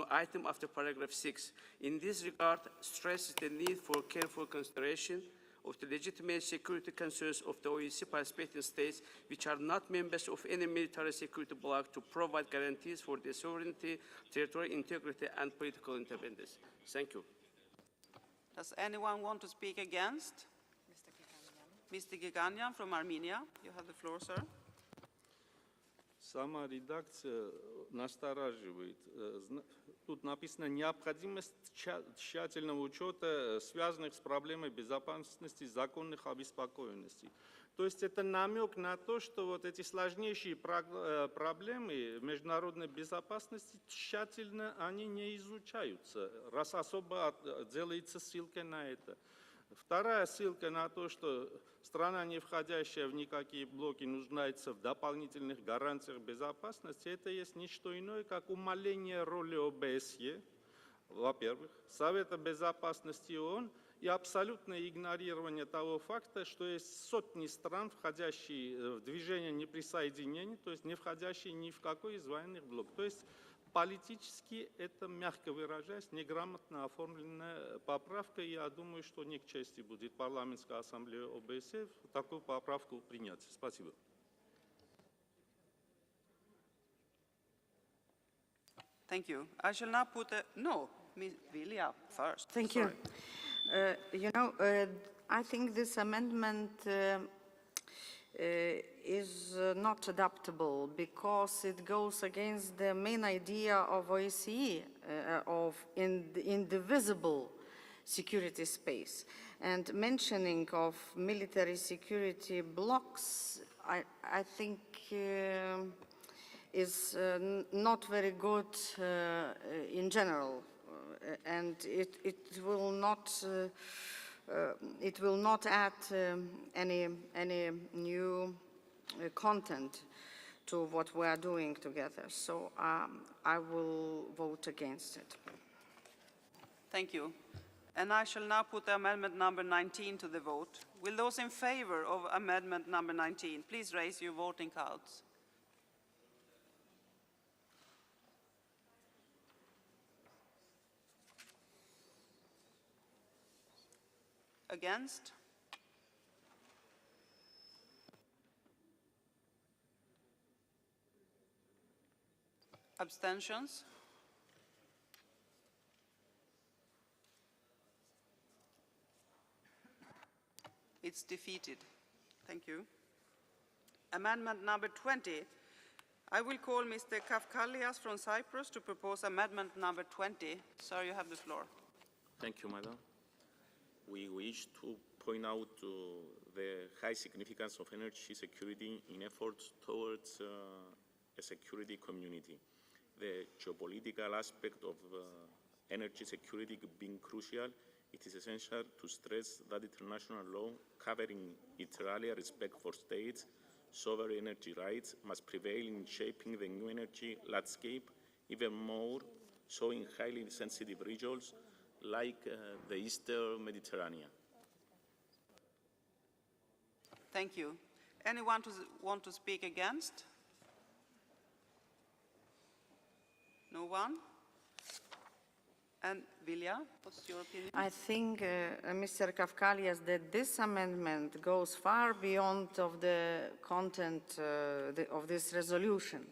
item after paragraph 6. In this regard, stresses the need for careful consideration of the legitimate security concerns of the OSCE participating states which are not members of any military security bloc to provide guarantees for their sovereignty, territorial integrity, and political independence. Thank you. Does anyone want to speak against? Mr. Giganyan from Armenia. You have the floor, sir. Сама редакция настораживает. Тут написано «необходимость тщательного учета, связанных с проблемой безопасности законных обеспокоенностей». То есть это намек на то, что вот эти сложнейшие проблемы международной безопасности тщательно они не изучаются, раз особо делается ссылка на это. Вторая ссылка на то, что страна, не входящая в никакие блоки, нуждается в дополнительных гарантиях безопасности, это есть не что иное, как умаление роли ОБСЕ, во-первых, Совета Безопасности ООН, и абсолютное игнорирование того факта, что есть сотни стран, входящие в движение неприсоединения, то есть не входящие ни в какой из военных блоков. То есть политически это, мягко выражаясь, неграмотно оформленная поправка, и я думаю, что не к чести будет парламентской ассамблеи ОБСЕ такую поправку принять. Спасибо. Thank you. I shall now put no, Ms. Vilja first. Thank Sorry. you. I think this amendment is not adoptable because it goes against the main idea of OSCE, of indivisible security space. And mentioning of military security blocks, I think is not very good in general, and it will not add any new content to what we are doing together. So I will vote against it. Thank you. And I shall now put amendment number 19 to the vote. Will those in favor of amendment number 19 please raise your voting cards? Against? Abstentions? It's defeated. Thank you. Amendment number 20. I will call Mr. Kafkalias from Cyprus to propose amendment number 20. Sir, you have the floor. Thank you, Madam. We wish to point out the high significance of energy security in efforts towards a security community. The geopolitical aspect of energy security being crucial, it is essential to stress that international law covering inter alia respect for states' sovereign energy rights must prevail in shaping the new energy landscape, even more so in highly sensitive regions like the Eastern Mediterranean. Thank you. Anyone want to speak against? No one? And Vilja, what's your opinion? I think, Mr. Kafkalias, that this amendment goes far beyond of the content of this resolution.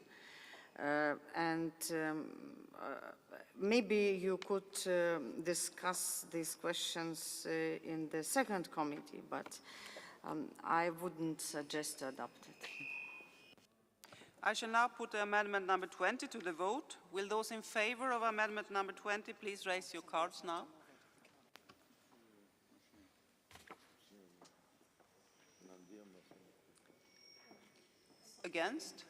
Maybe you could discuss these questions in the second committee, but I wouldn't suggest to adopt it. I shall now put amendment number 20 to the vote. Will those in favor of amendment number 20 please raise your cards now? Against?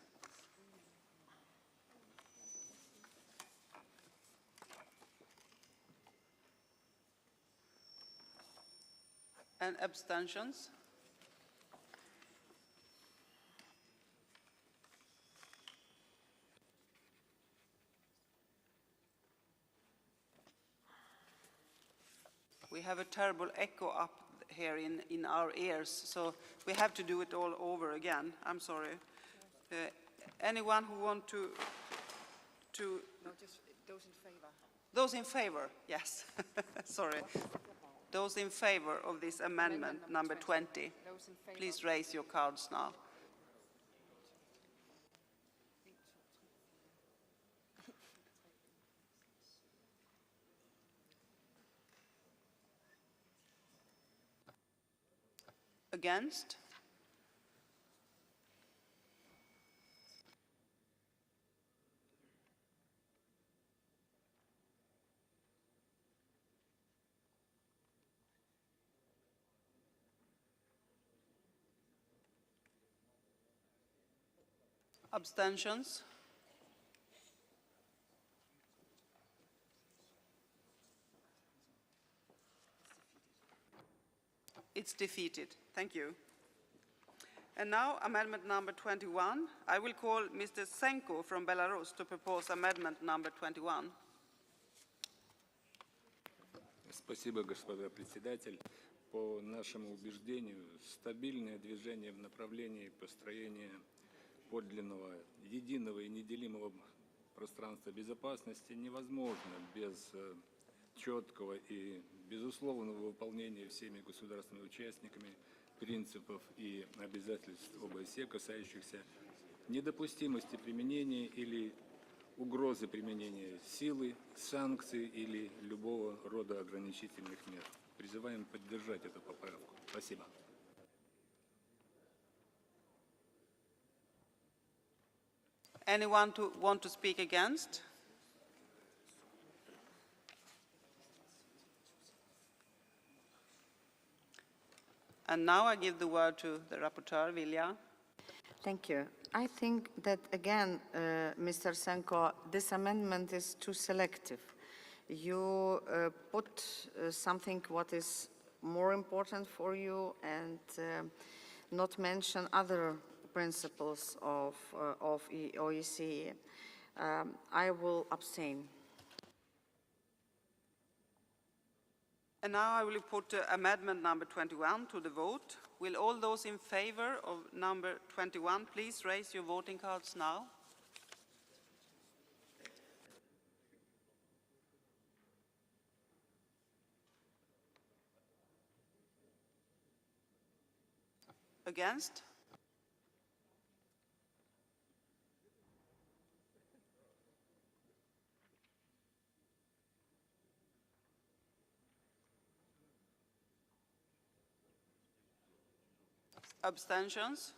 And abstentions? We have a terrible echo up here in our ears, so we have to do it all over again. I'm sorry. Anyone who want to No, just those in favor. Those in favor, yes. Sorry. Those in favor of this amendment number 20, Those in favor. please raise your cards now. Against? Abstentions? It's defeated. Thank you. And now, amendment number 21. I will call Mr. Senko from Belarus to propose amendment number 21. Спасибо, господа председатель. По нашему убеждению, стабильное движение в направлении построения подлинного, единого и неделимого пространства безопасности невозможно без четкого и безусловного выполнения всеми государственными участниками принципов и обязательств ОБСЕ, касающихся недопустимости применения или угрозы применения силы, санкций или любого рода ограничительных мер. Призываем поддержать эту поправку. Спасибо. Anyone want to speak against? And now I give the word to the rapporteur, Vilja. Thank you. I think that, again, Mr. Senko, this amendment is too selective. You put something what is more important for you and not mention other principles of OSCE. I will abstain. And now I will put amendment number 21 to the vote. Will all those in favor of number 21 please raise your voting cards now? Against? Abstentions?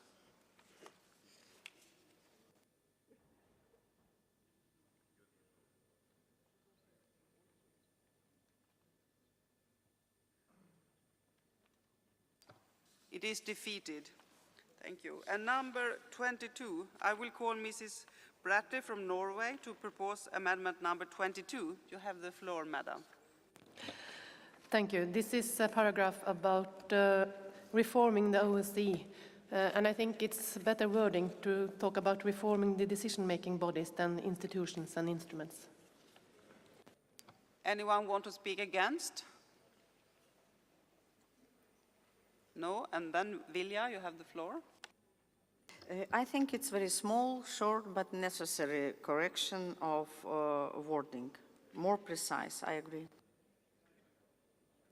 It It is defeated. Thank you. And number 22, I will call Mrs. Bratte from Norway to propose amendment number 22. You have the floor, madam. Thank you. This is a paragraph about reforming the OSCE. And I think it's better wording to talk about reforming the decision-making bodies than institutions and instruments. Anyone want to speak against? No? And then Vilja, you have the floor. I think it's very small, short, but necessary correction of wording. More precise, I agree.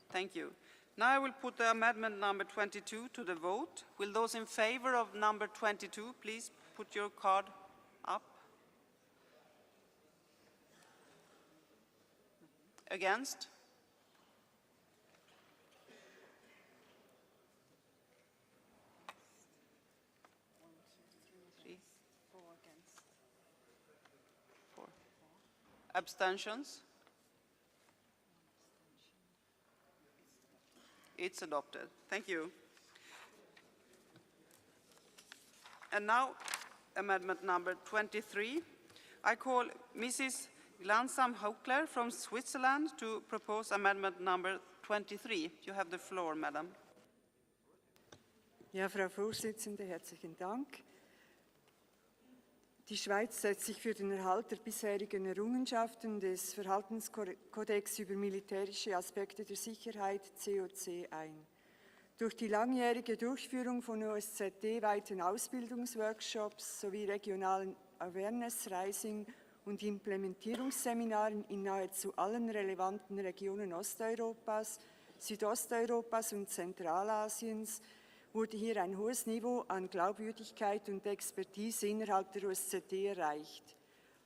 Thank you. Now I will put the amendment number 22 to the vote. Will those in favor of number 22 please put your card up? Against? Four. Abstentions? It's adopted. Thank you. And now, amendment number 23. I call Mrs. Glansam Haukler from Switzerland to propose amendment number 23. You have the floor, madam. Ja, Frau Vorsitzende, herzlichen Dank. Die Schweiz setzt sich für den Erhalt der bisherigen Errungenschaften des Verhaltenskodex über militärische Aspekte der Sicherheit (COC) ein. Durch die langjährige Durchführung von OSZE-weiten Ausbildungsworkshops sowie regionalen Awareness-Raising und Implementierungsseminaren in nahezu allen relevanten Regionen Osteuropas, Südosteuropas und Zentralasiens wurde hier ein hohes Niveau an Glaubwürdigkeit und Expertise innerhalb der OSZE erreicht.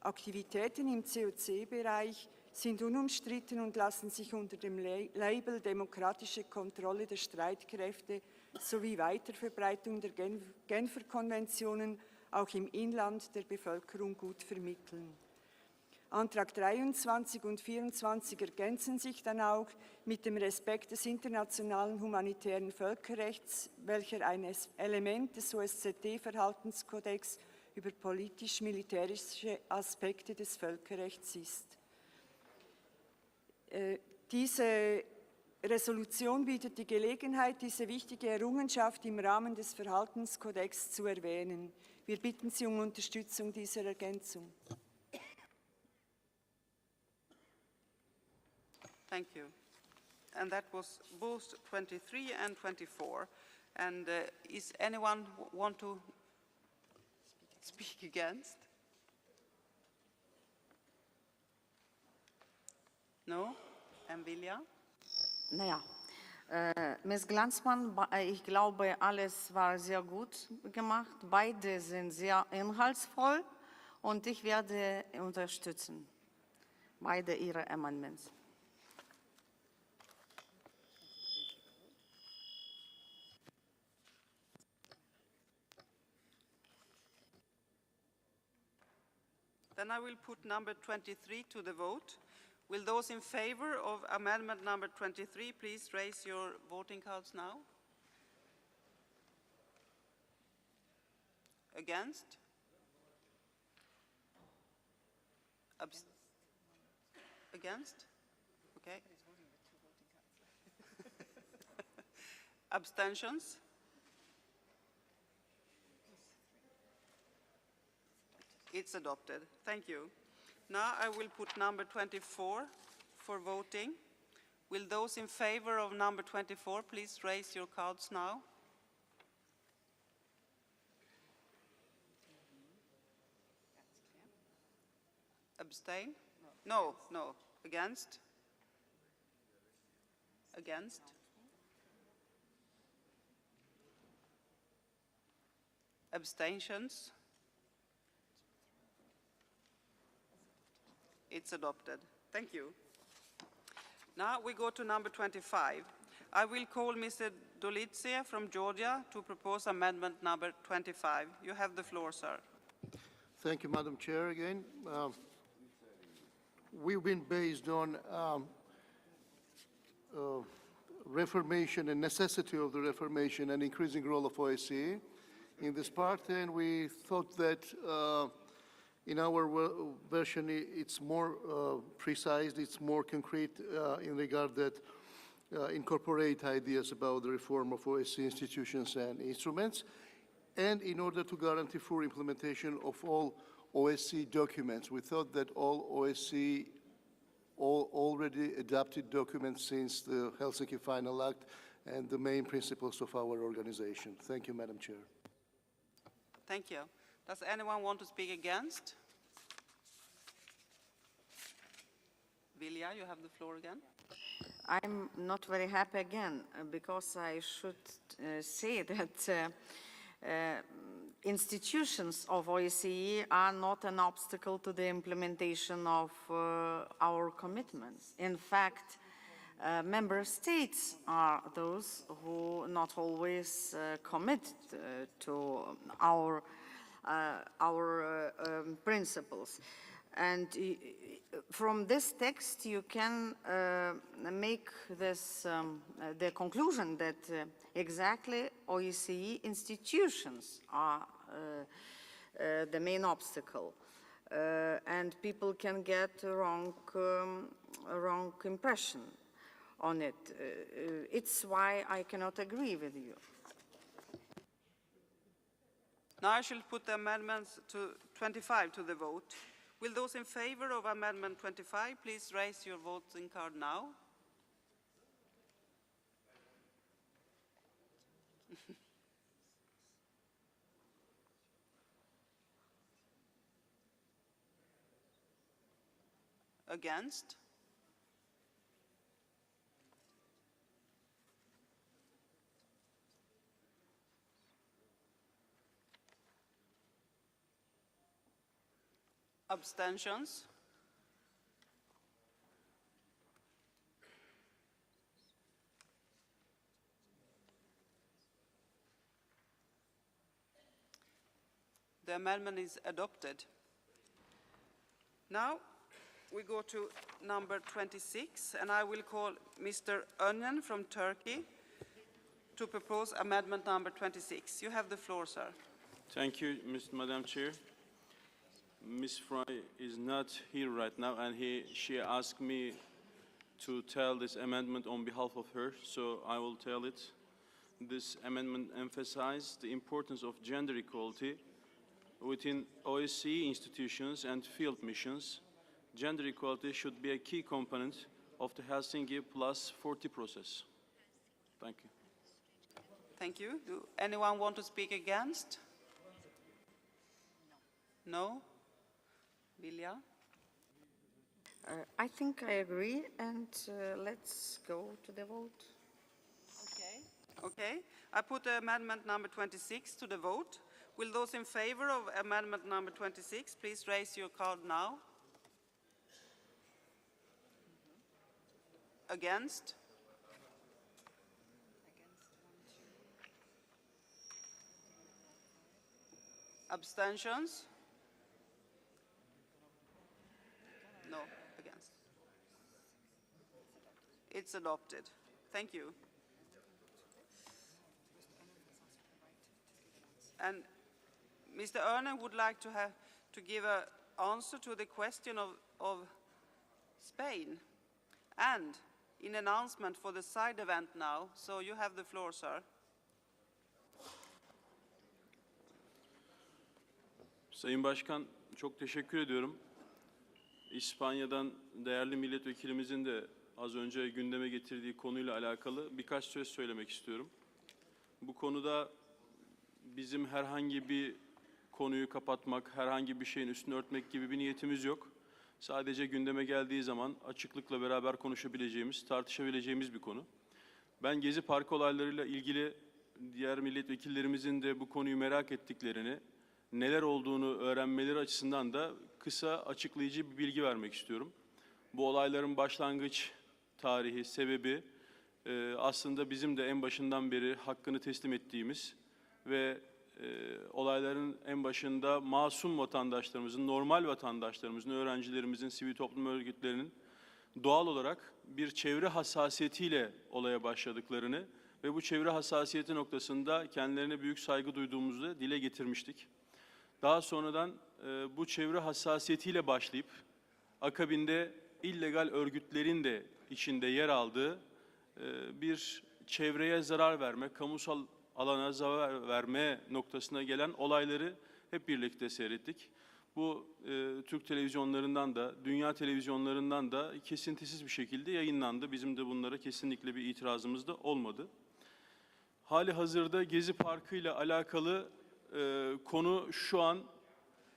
Aktivitäten im COC-Bereich sind unumstritten und lassen sich unter dem Label demokratische Kontrolle der Streitkräfte sowie Weiterverbreitung der Genfer Konventionen auch im Inland der Bevölkerung gut vermitteln. Antrag 23 und 24 ergänzen sich dann auch mit dem Respekt des internationalen humanitären Völkerrechts, welcher ein Element des OSZE-Verhaltenskodex über politisch-militärische Aspekte des Völkerrechts ist. Diese Resolution bietet die Gelegenheit, diese wichtige Errungenschaft im Rahmen des Verhaltenskodex zu erwähnen. Wir bitten Sie um Unterstützung dieser Ergänzung. Thank you. And that was both 23 and 24. And is anyone want to speak against? No? Vilja? Naja, Ms. Glanzmann, ich glaube, alles war sehr gut gemacht. Beide sind sehr inhaltsvoll und ich werde unterstützen beide Ihre Amendments. Then I will put number 23 to the vote. Will those in favor of amendment number 23 please raise your voting cards now? Against? Against? Okay. Abstentions? It's adopted. Thank you. Now I will put number 24 for voting. Will those in favor of number 24 please raise your cards now? Abstain? No, no. Against? Against? Abstentions? It's adopted. Thank you. Now we go to number 25. I will call Mr. Dolitze from Georgia to propose amendment number 25. You have the floor, sir. Thank you, Madam Chair, again. We've been based on reformation and necessity of the reformation and increasing role of OSCE in this part, and we thought that in our version it's more precise, it's more concrete in regard that incorporate ideas about the reform of OSCE institutions and instruments, and in order to guarantee full implementation of all OSCE documents. We thought that all OSCE already adopted documents since the Helsinki Final Act and the main principles of our organization. Thank you, Madam Chair. Thank you. Does anyone want to speak against? Vilja, you have the floor again. I'm not very happy again because I should say that institutions of OSCE are not an obstacle to the implementation of our commitments. In fact, member states are those who not always commit to our principles. And from this text, you can make this, the conclusion that exactly OSCE institutions are the main obstacle. And people can get a wrong impression on it. It's why I cannot agree with you. Now I shall put the amendments to 25 to the vote. Will those in favor of Amendment 25 please raise your voting card now? Against? Abstentions? The amendment is adopted. Now we go to number 26, and I will call Mr. Önen from Turkey to propose amendment number 26. You have the floor, sir. Thank you, Madam Chair. Ms. Fry is not here right now, and she asked me to tell this amendment on behalf of her, so I will tell it. This amendment emphasizes the importance of gender equality within OSCE institutions and field missions. Gender equality should be a key component of the Helsinki Plus 40 process. Thank you. Thank you. Do anyone want to speak against? No? Vilja? I think I agree, and let's go to the vote. Okay. I put amendment number 26 to the vote. Will those in favor of amendment number 26 please raise your card now? Against? Abstentions? No, against. It's adopted. Thank you. And Mr. Önen would like to give an answer to the question of Spain and in announcement for the side event now. So you have the floor, sir. Sayın Başkan, çok teşekkür ediyorum. İspanya'dan değerli milletvekilimizin de az önce gündeme getirdiği konuyla alakalı birkaç söz söylemek istiyorum. Bu konuda bizim herhangi bir konuyu kapatmak, herhangi bir şeyin üstünü örtmek gibi bir niyetimiz yok. Sadece gündeme geldiği zaman açıklıkla beraber konuşabileceğimiz, tartışabileceğimiz bir konu. Ben Gezi Parkı olaylarıyla ilgili diğer milletvekillerimizin de bu konuyu merak ettiklerini, neler olduğunu öğrenmeleri açısından da kısa açıklayıcı bir bilgi vermek istiyorum. Bu olayların başlangıç tarihi, sebebi aslında bizim de en başından beri hakkını teslim ettiğimiz ve olayların en başında masum vatandaşlarımızın, normal vatandaşlarımızın, öğrencilerimizin, sivil toplum örgütlerinin doğal olarak bir çevre hassasiyetiyle olaya başladıklarını ve bu çevre hassasiyeti noktasında kendilerine büyük saygı duyduğumuzu dile getirmiştik. Daha sonradan bu çevre hassasiyetiyle başlayıp akabinde illegal örgütlerin de içinde yer aldığı bir çevreye zarar verme, kamusal alana zarar verme noktasına gelen olayları hep birlikte seyrettik. Bu Türk televizyonlarından da, dünya televizyonlarından da kesintisiz bir şekilde yayınlandı. Bizim de bunlara kesinlikle bir itirazımız da olmadı. Hali hazırda Gezi Parkı ile alakalı konu şu an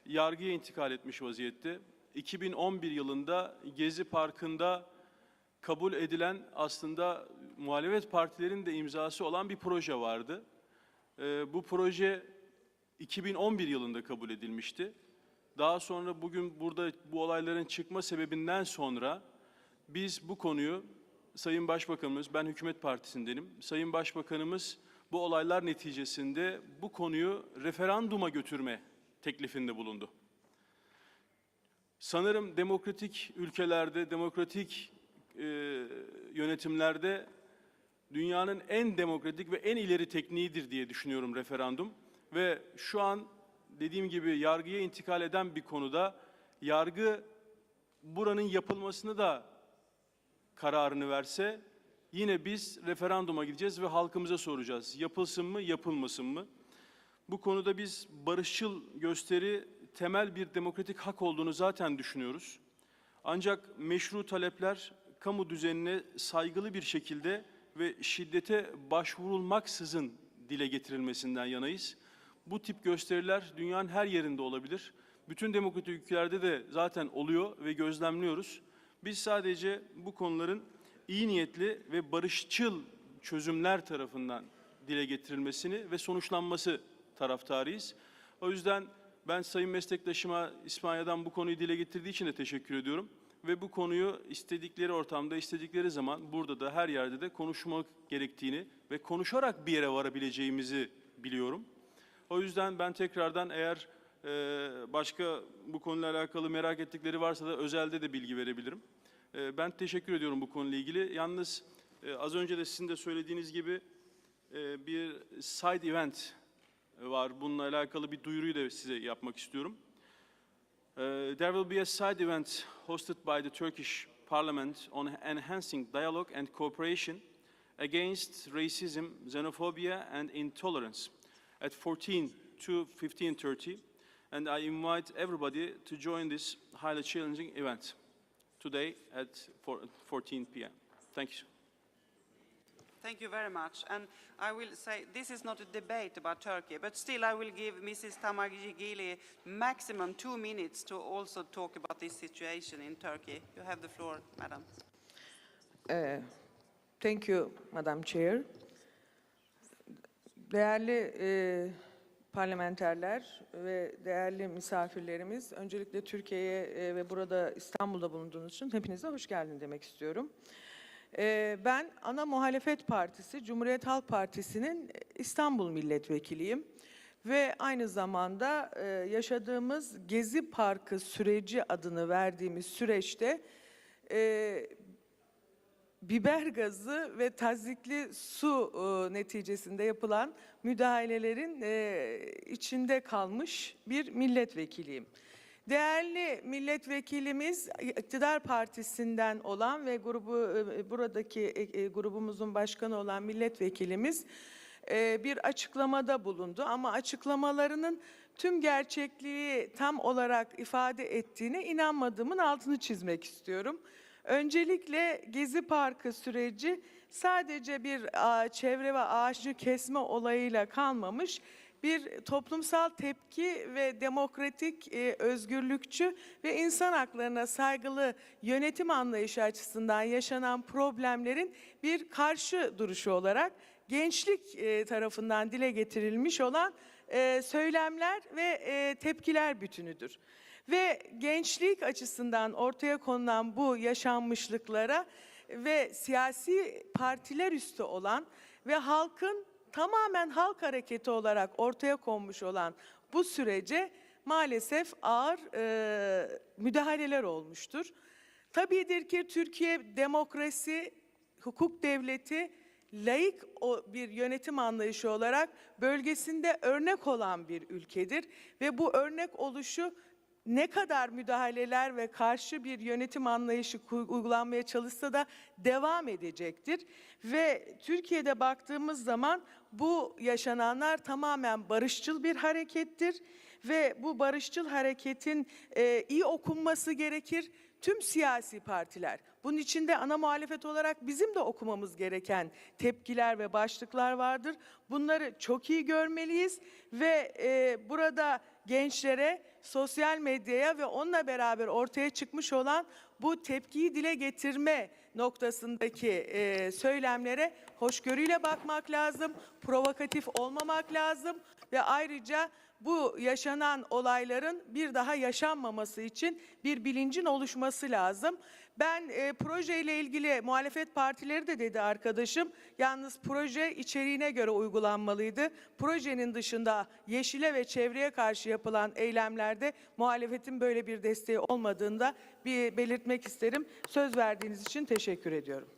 yargıya intikal etmiş vaziyette. 2011 yılında Gezi Parkı'nda kabul edilen aslında muhalefet partilerinin de imzası olan bir proje vardı. Bu proje 2011 yılında kabul edilmişti. Daha sonra bugün burada bu olayların çıkma sebebinden sonra biz bu konuyu Sayın Başbakanımız, ben Hükümet Partisi'ndenim, Sayın Başbakanımız bu olaylar neticesinde bu konuyu referanduma götürme teklifinde bulundu. Sanırım demokratik ülkelerde, demokratik yönetimlerde dünyanın en demokratik ve en ileri tekniğidir diye düşünüyorum referandum. Ve şu an dediğim gibi yargıya intikal eden bir konuda yargı buranın yapılmasını da kararını verse yine biz referanduma gideceğiz ve halkımıza soracağız. Yapılsın mı, yapılmasın mı? Bu konuda biz barışçıl gösteri temel bir demokratik hak olduğunu zaten düşünüyoruz. Ancak meşru talepler kamu düzenine saygılı bir şekilde ve şiddete başvurulmaksızın dile getirilmesinden yanayız. Bu tip gösteriler dünyanın her yerinde olabilir. Bütün demokratik ülkelerde de zaten oluyor ve gözlemliyoruz. Biz sadece bu konuların iyi niyetli ve barışçıl çözümler tarafından dile getirilmesini ve sonuçlanması taraftarıyız. O yüzden ben sayın meslektaşıma İspanya'dan bu konuyu dile getirdiği için de teşekkür ediyorum. Ve bu konuyu istedikleri ortamda, istedikleri zaman burada da her yerde de konuşmak gerektiğini ve konuşarak bir yere varabileceğimizi biliyorum. O yüzden ben tekrardan eğer başka bu konuyla alakalı merak ettikleri varsa da özelde de bilgi verebilirim. Ben teşekkür ediyorum bu konuyla ilgili. Yalnız az önce de sizin de söylediğiniz gibi bir side event var. Bununla alakalı bir duyuruyu da size yapmak istiyorum. There will be a side event hosted by the Turkish Parliament on enhancing dialogue and cooperation against racism, xenophobia and intolerance at 14 to 15:30, and I invite everybody to join this highly challenging event today at 14 p.m. Thank you. Thank you very much. And I will say this is not a debate about Turkey, but still I will give Mrs. Tamagigili maximum 2 minutes to also talk about this situation in Turkey. You have the floor, madam. Thank you, Madam Chair. Değerli parlamenterler ve değerli misafirlerimiz, öncelikle Türkiye'ye ve burada İstanbul'da bulunduğunuz için hepinize hoş geldin demek istiyorum. Ben ana muhalefet partisi Cumhuriyet Halk Partisi'nin İstanbul milletvekiliyim ve aynı zamanda yaşadığımız Gezi Parkı süreci adını verdiğimiz süreçte biber gazı ve tazyikli su neticesinde yapılan müdahalelerin içinde kalmış bir milletvekiliyim. Değerli milletvekilimiz iktidar partisinden olan ve buradaki grubumuzun başkanı olan milletvekilimiz bir açıklamada bulundu. Ama açıklamalarının tüm gerçekliği tam olarak ifade ettiğine inanmadığımın altını çizmek istiyorum. Öncelikle Gezi Parkı süreci sadece bir çevre ve ağaçlı kesme olayıyla kalmamış, bir toplumsal tepki ve demokratik, özgürlükçü ve insan haklarına saygılı yönetim anlayışı açısından yaşanan problemlerin bir karşı duruşu olarak gençlik tarafından dile getirilmiş olan söylemler ve tepkiler bütünüdür. Ve gençlik açısından ortaya konulan bu yaşanmışlıklara ve siyasi partiler üstü olan ve halkın tamamen halk hareketi olarak ortaya konmuş olan bu sürece maalesef ağır müdahaleler olmuştur. Tabiidir ki Türkiye demokrasi, hukuk devleti, laik bir yönetim anlayışı olarak bölgesinde örnek olan bir ülkedir ve bu örnek oluşu ne kadar müdahaleler ve karşı bir yönetim anlayışı uygulanmaya çalışsa da devam edecektir. Ve Türkiye'de baktığımız zaman bu yaşananlar tamamen barışçıl bir harekettir ve bu barışçıl hareketin iyi okunması gerekir. Tüm siyasi partiler, bunun içinde ana muhalefet olarak bizim de okumamız gereken tepkiler ve başlıklar vardır. Bunları çok iyi görmeliyiz ve burada gençlere, sosyal medyaya ve onunla beraber ortaya çıkmış olan bu tepkiyi dile getirme noktasındaki söylemlere hoşgörüyle bakmak lazım, provokatif olmamak lazım ve ayrıca bu yaşanan olayların bir daha yaşanmaması için bir bilincin oluşması lazım. Ben projeyle ilgili muhalefet partileri de dedi arkadaşım, yalnız proje içeriğine göre uygulanmalıydı. Projenin dışında yeşile ve çevreye karşı yapılan eylemlerde muhalefetin böyle bir desteği olmadığını da belirtmek isterim. Söz verdiğiniz için teşekkür ediyorum.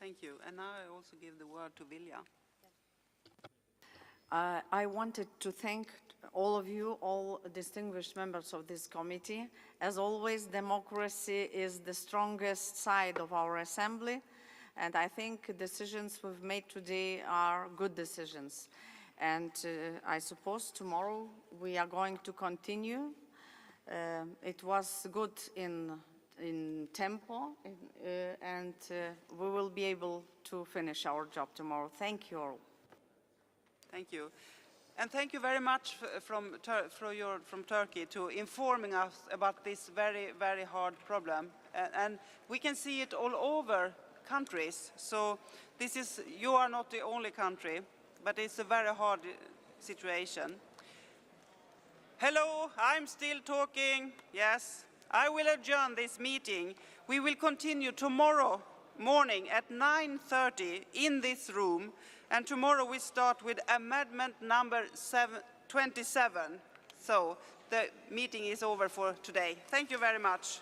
Thank you. And now I also give the word to Vilja. I wanted to thank all of you, all distinguished members of this committee. As always, democracy is the strongest side of our assembly, and I think decisions we've made today are good decisions. And I suppose tomorrow we are going to continue. It was good in tempo, and we will be able to finish our job tomorrow. Thank you all. Thank you. And thank you very much from Turkey to informing us about this very, very hard problem. And we can see it all over countries. So you are not the only country, but it's a very hard situation. Hello, I'm still talking. Yes, I will adjourn this meeting. We will continue tomorrow morning at 9:30 in this room. And tomorrow we start with amendment number 27. So the meeting is over for today. Thank you very much.